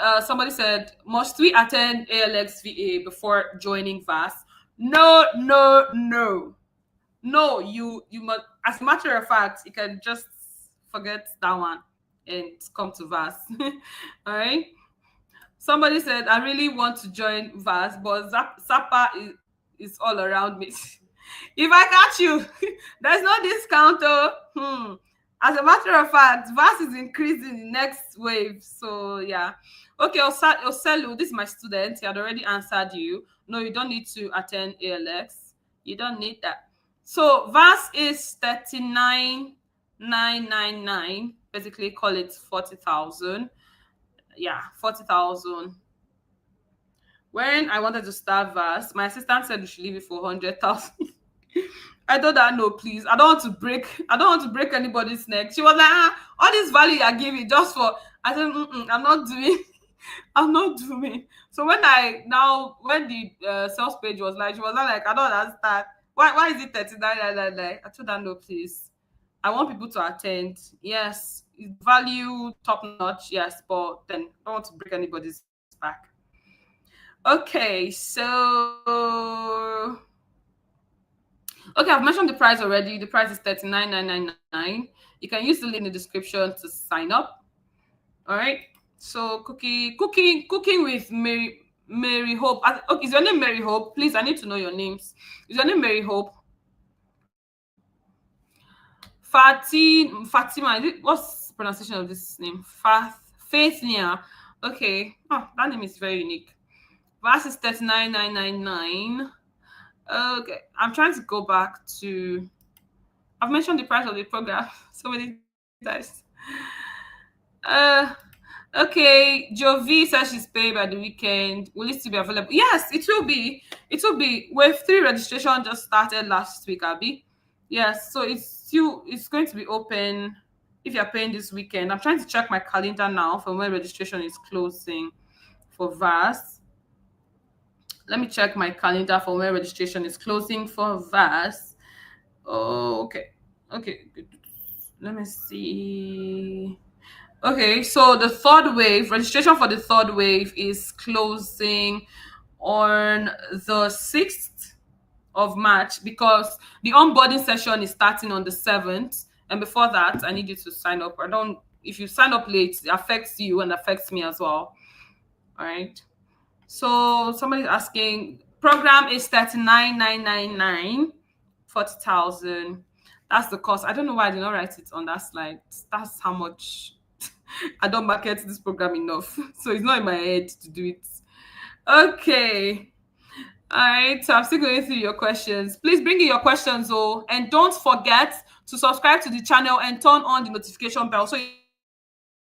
must we attend ALX VA before joining VAS? No. You must. As a matter of fact, you can just forget that one and come to VAS. All right. Somebody said, I really want to join VAS, but Zappa is all around me. If I catch you, there's no discount. As a matter of fact, VAS is increasing the next wave. So yeah. Okay, Oselu, this is my student. He had already answered you. No, you don't need to attend ALX. You don't need that. So VAS is 39,999. Basically, call it 40,000. Yeah, 40,000. When I wanted to start VAS, my assistant said we should leave it for 100,000. I told her no, please. I don't want to break anybody's neck. She was like, all this value you're giving just for. I said, I'm not doing. I'm not doing. So when the sales page was like, she was like, I don't understand. Why is it 39,999? I told her no, please. I want people to attend. Yes, it's value top notch. Yes, but then I don't want to break anybody's back. Okay, so okay, I've mentioned the price already. The price is 39,999. You can use the link in the description to sign up. All right. So cooking with Mary Hope. Okay, is your name Mary Hope? Please, I need to know your names. Is your name Mary Hope? Fatima. What's the pronunciation of this name? Faithnia. Okay. Oh, that name is very unique. VAS is 39,999. Okay, I'm trying to go back to. I've mentioned the price of the program so many times. Uh, okay. Jovi says she's paying by the weekend. Will it still be available? Yes, it will be. It will be. Wave 3 registration just started last week, Abby. Yes, so it's going to be open if you're paying this weekend. I'm trying to check my calendar now for when registration is closing for VAS. Let me check my calendar for when registration is closing for VAS. Oh, okay. Okay. Let me see. Okay, so the third wave, registration for the third wave is closing on the 6th of March because the onboarding session is starting on the 7th. And before that, I need you to sign up. If you sign up late, it affects you and affects me as well. All right. So somebody's asking, program is 39,999, 40,000. That's the cost. I don't know why I did not write it on that slide. That's how much I don't market this program enough. So it's not in my head to do it. Okay. All right. So I'm still going through your questions. Please bring in your questions, oh, and don't forget to subscribe to the channel and turn on the notification bell so you don't miss any of our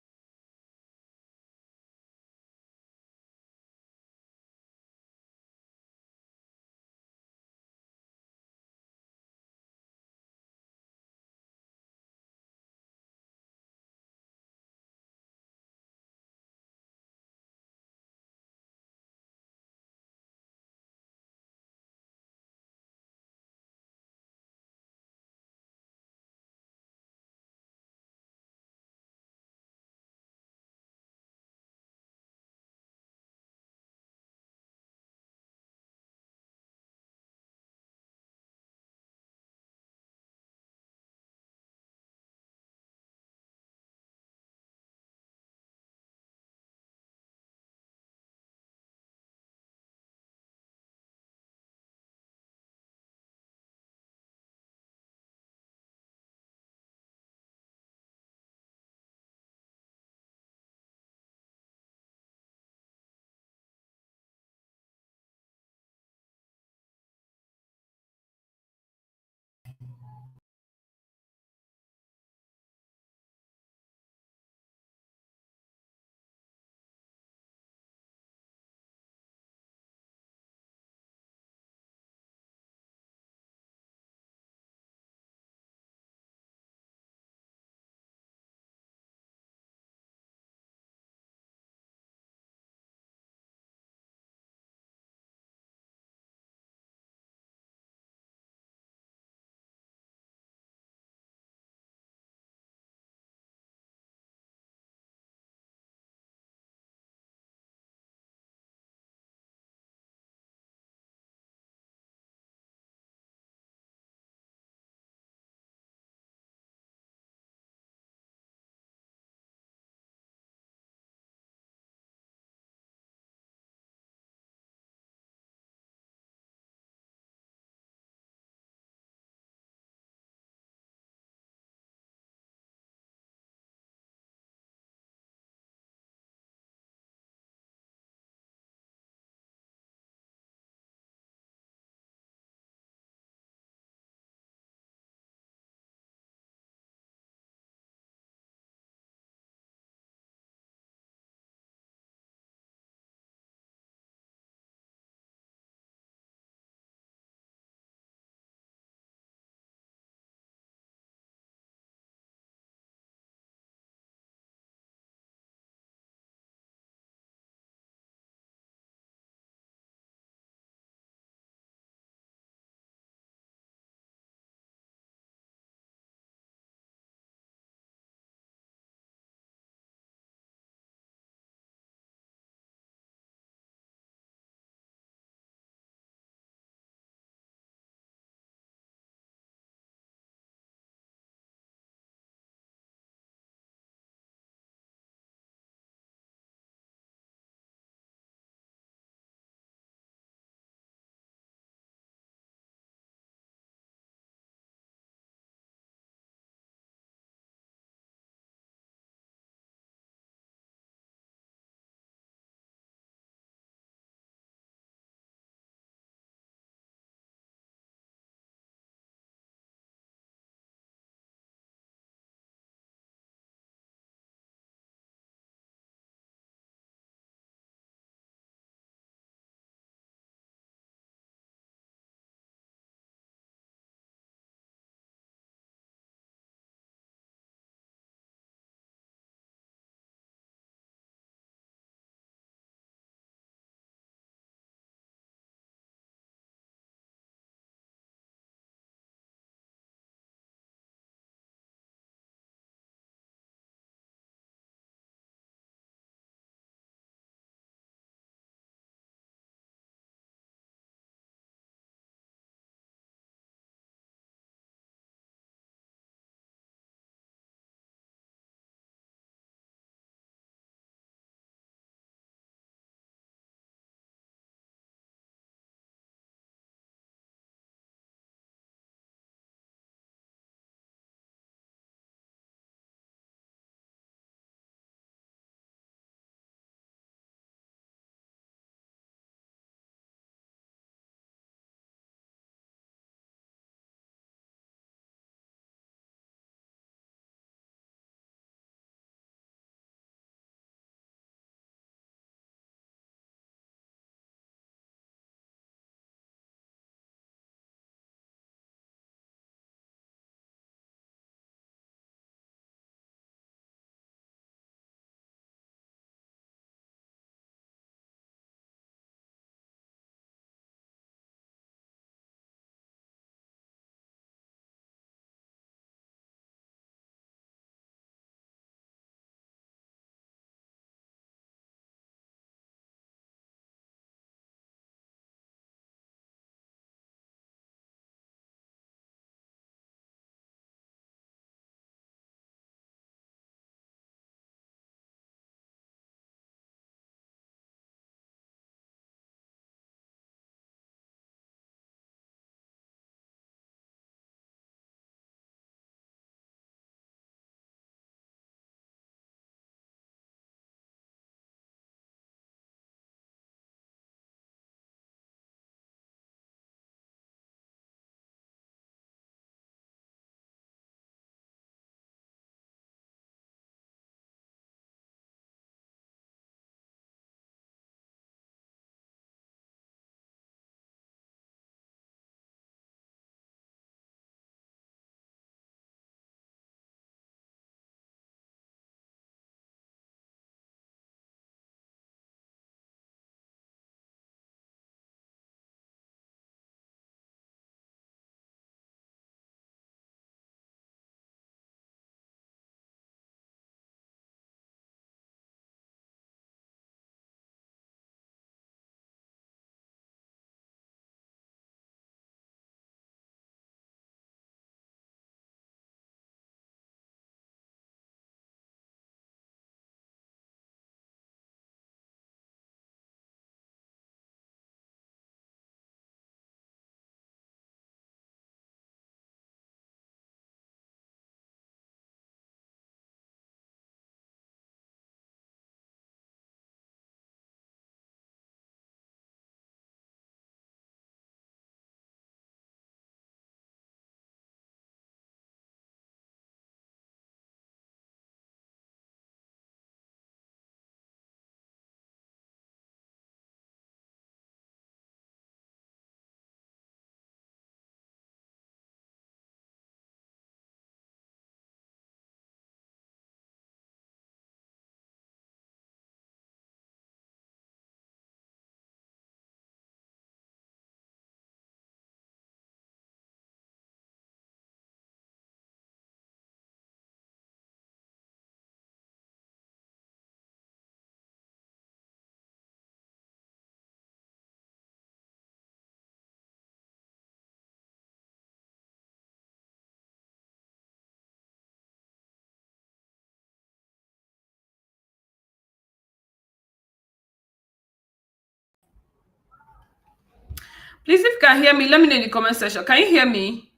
videos. All right. So okay. Please, if you can hear me, let me know in the comment section. Can you hear me?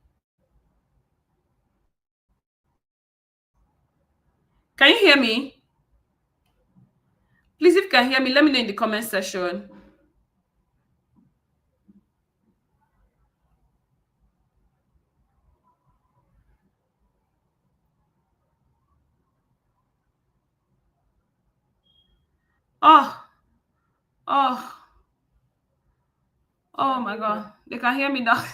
Can you hear me? Please, if you can hear me, let me know in the comment section. Oh, oh, oh my God. They can hear me now.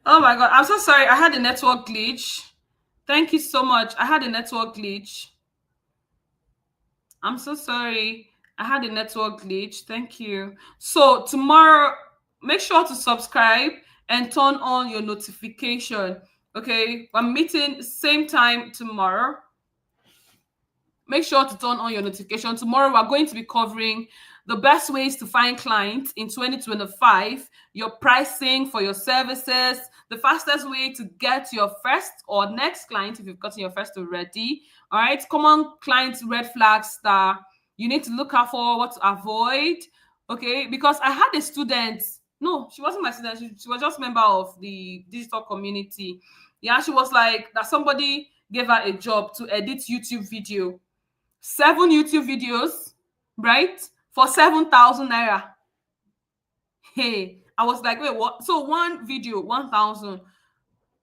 Oh my God. I'm so sorry. I had a network glitch. Thank you so much. I had a network glitch. I'm so sorry. I had a network glitch. Thank you. So tomorrow, make sure to subscribe and turn on your notification. Okay, we're meeting same time tomorrow. Make sure to turn on your notification. Tomorrow, we're going to be covering the best ways to find clients in 2025, your pricing for your services, the fastest way to get your first or next client if you've gotten your first already. All right, common client red flags that you need to look out for, what to avoid. Okay, because I had a student. No, she wasn't my student. She was just a member of the digital community. Yeah, she was like that somebody gave her a job to edit YouTube video. 7 YouTube videos, right? For 7,000 naira. Hey, I was like, wait, what? So one video, 1,000.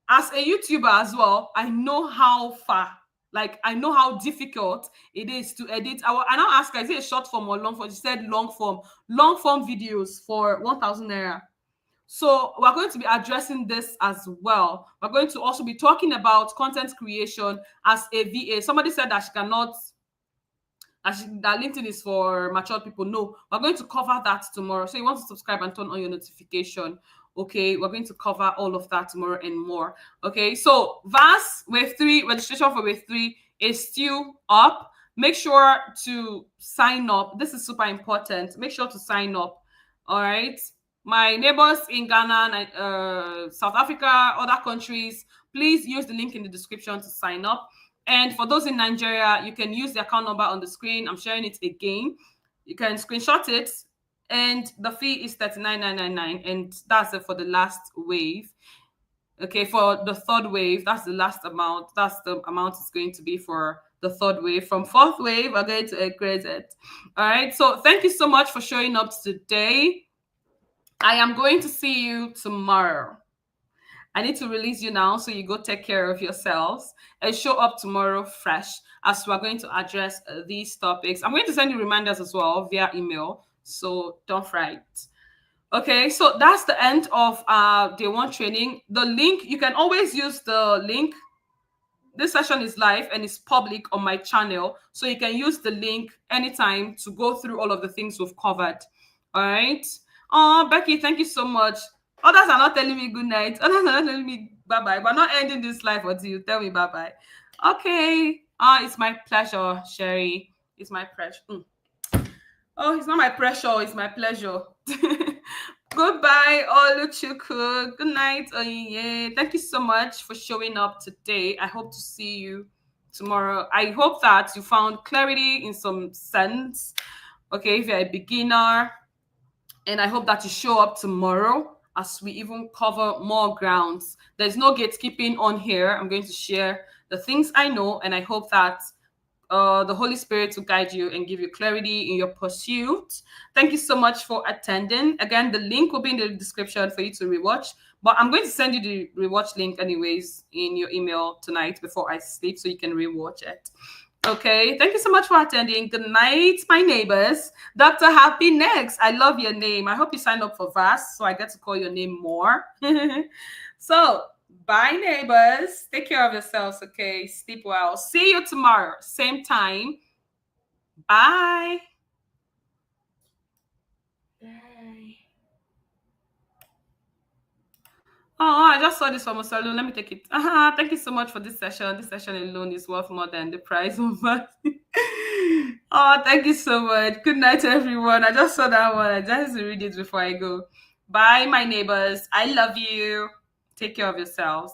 As a YouTuber as well, I know how far, like I know how difficult it is to edit. I now asked her, is it a short form or long form? She said long form. Long form videos for 1,000 naira. So we're going to be addressing this as well. We're going to also be talking about content creation as a VA. Somebody said that she cannot that LinkedIn is for mature people. No, we're going to cover that tomorrow. So you want to subscribe and turn on your notification. Okay, we're going to cover all of that tomorrow and more. Okay, so VASP Wave 3, registration for Wave 3 is still up. Make sure to sign up. This is super important. Make sure to sign up. All right. My neighbors in Ghana, South Africa, other countries, please use the link in the description to sign up. And for those in Nigeria, you can use the account number on the screen. I'm sharing it again. You can screenshot it, and the fee is 39,999, and that's it for the last wave. Okay, for the third wave, that's the last amount. That's the amount it's going to be for the third wave. From fourth wave, we're going to increase it. All right. So thank you so much for showing up today. I am going to see you tomorrow. I need to release you now, so you go take care of yourselves and show up tomorrow fresh as we're going to address these topics. I'm going to send you reminders as well via email, so don't fret. Okay, so that's the end of day 1 training. The link, you can always use the link. This session is live and it's public on my channel, so you can use the link anytime to go through all of the things we've covered. All right. Oh, Becky, thank you so much. Others are not telling me good night. Others are not telling me bye-bye. But not ending this live until you tell me bye-bye. Okay. It's my pleasure, Sherry. It's my pressure. Oh, it's not my pressure. It's my pleasure. Goodbye, Oluchukwu. Good night, Oyiye. Thank you so much for showing up today. I hope to see you tomorrow. I hope that you found clarity in some sense. Okay, if you're a beginner. And I hope that you show up tomorrow as we even cover more grounds. There's no gatekeeping on here. I'm going to share the things I know, and I hope that the Holy Spirit will guide you and give you clarity in your pursuit. Thank you so much for attending. Again, the link will be in the description for you to rewatch, but I'm going to send you the rewatch link anyways in your email tonight before I sleep so you can rewatch it. Okay, thank you so much for attending. Good night, my neighbors. Dr. Happy Next. I love your name. I hope you signed up for VASP so I get to call your name more. So, bye, neighbors. Take care of yourselves, okay? Sleep well. See you tomorrow, same time. Bye. Bye. Oh, I just saw this from Osalo. Let me take it. Thank you so much for this session. This session alone is worth more than the price of it. Oh, thank you so much. Good night, everyone. I just saw that one. I just read it before I go. Bye, my neighbors. I love you. Take care of yourselves.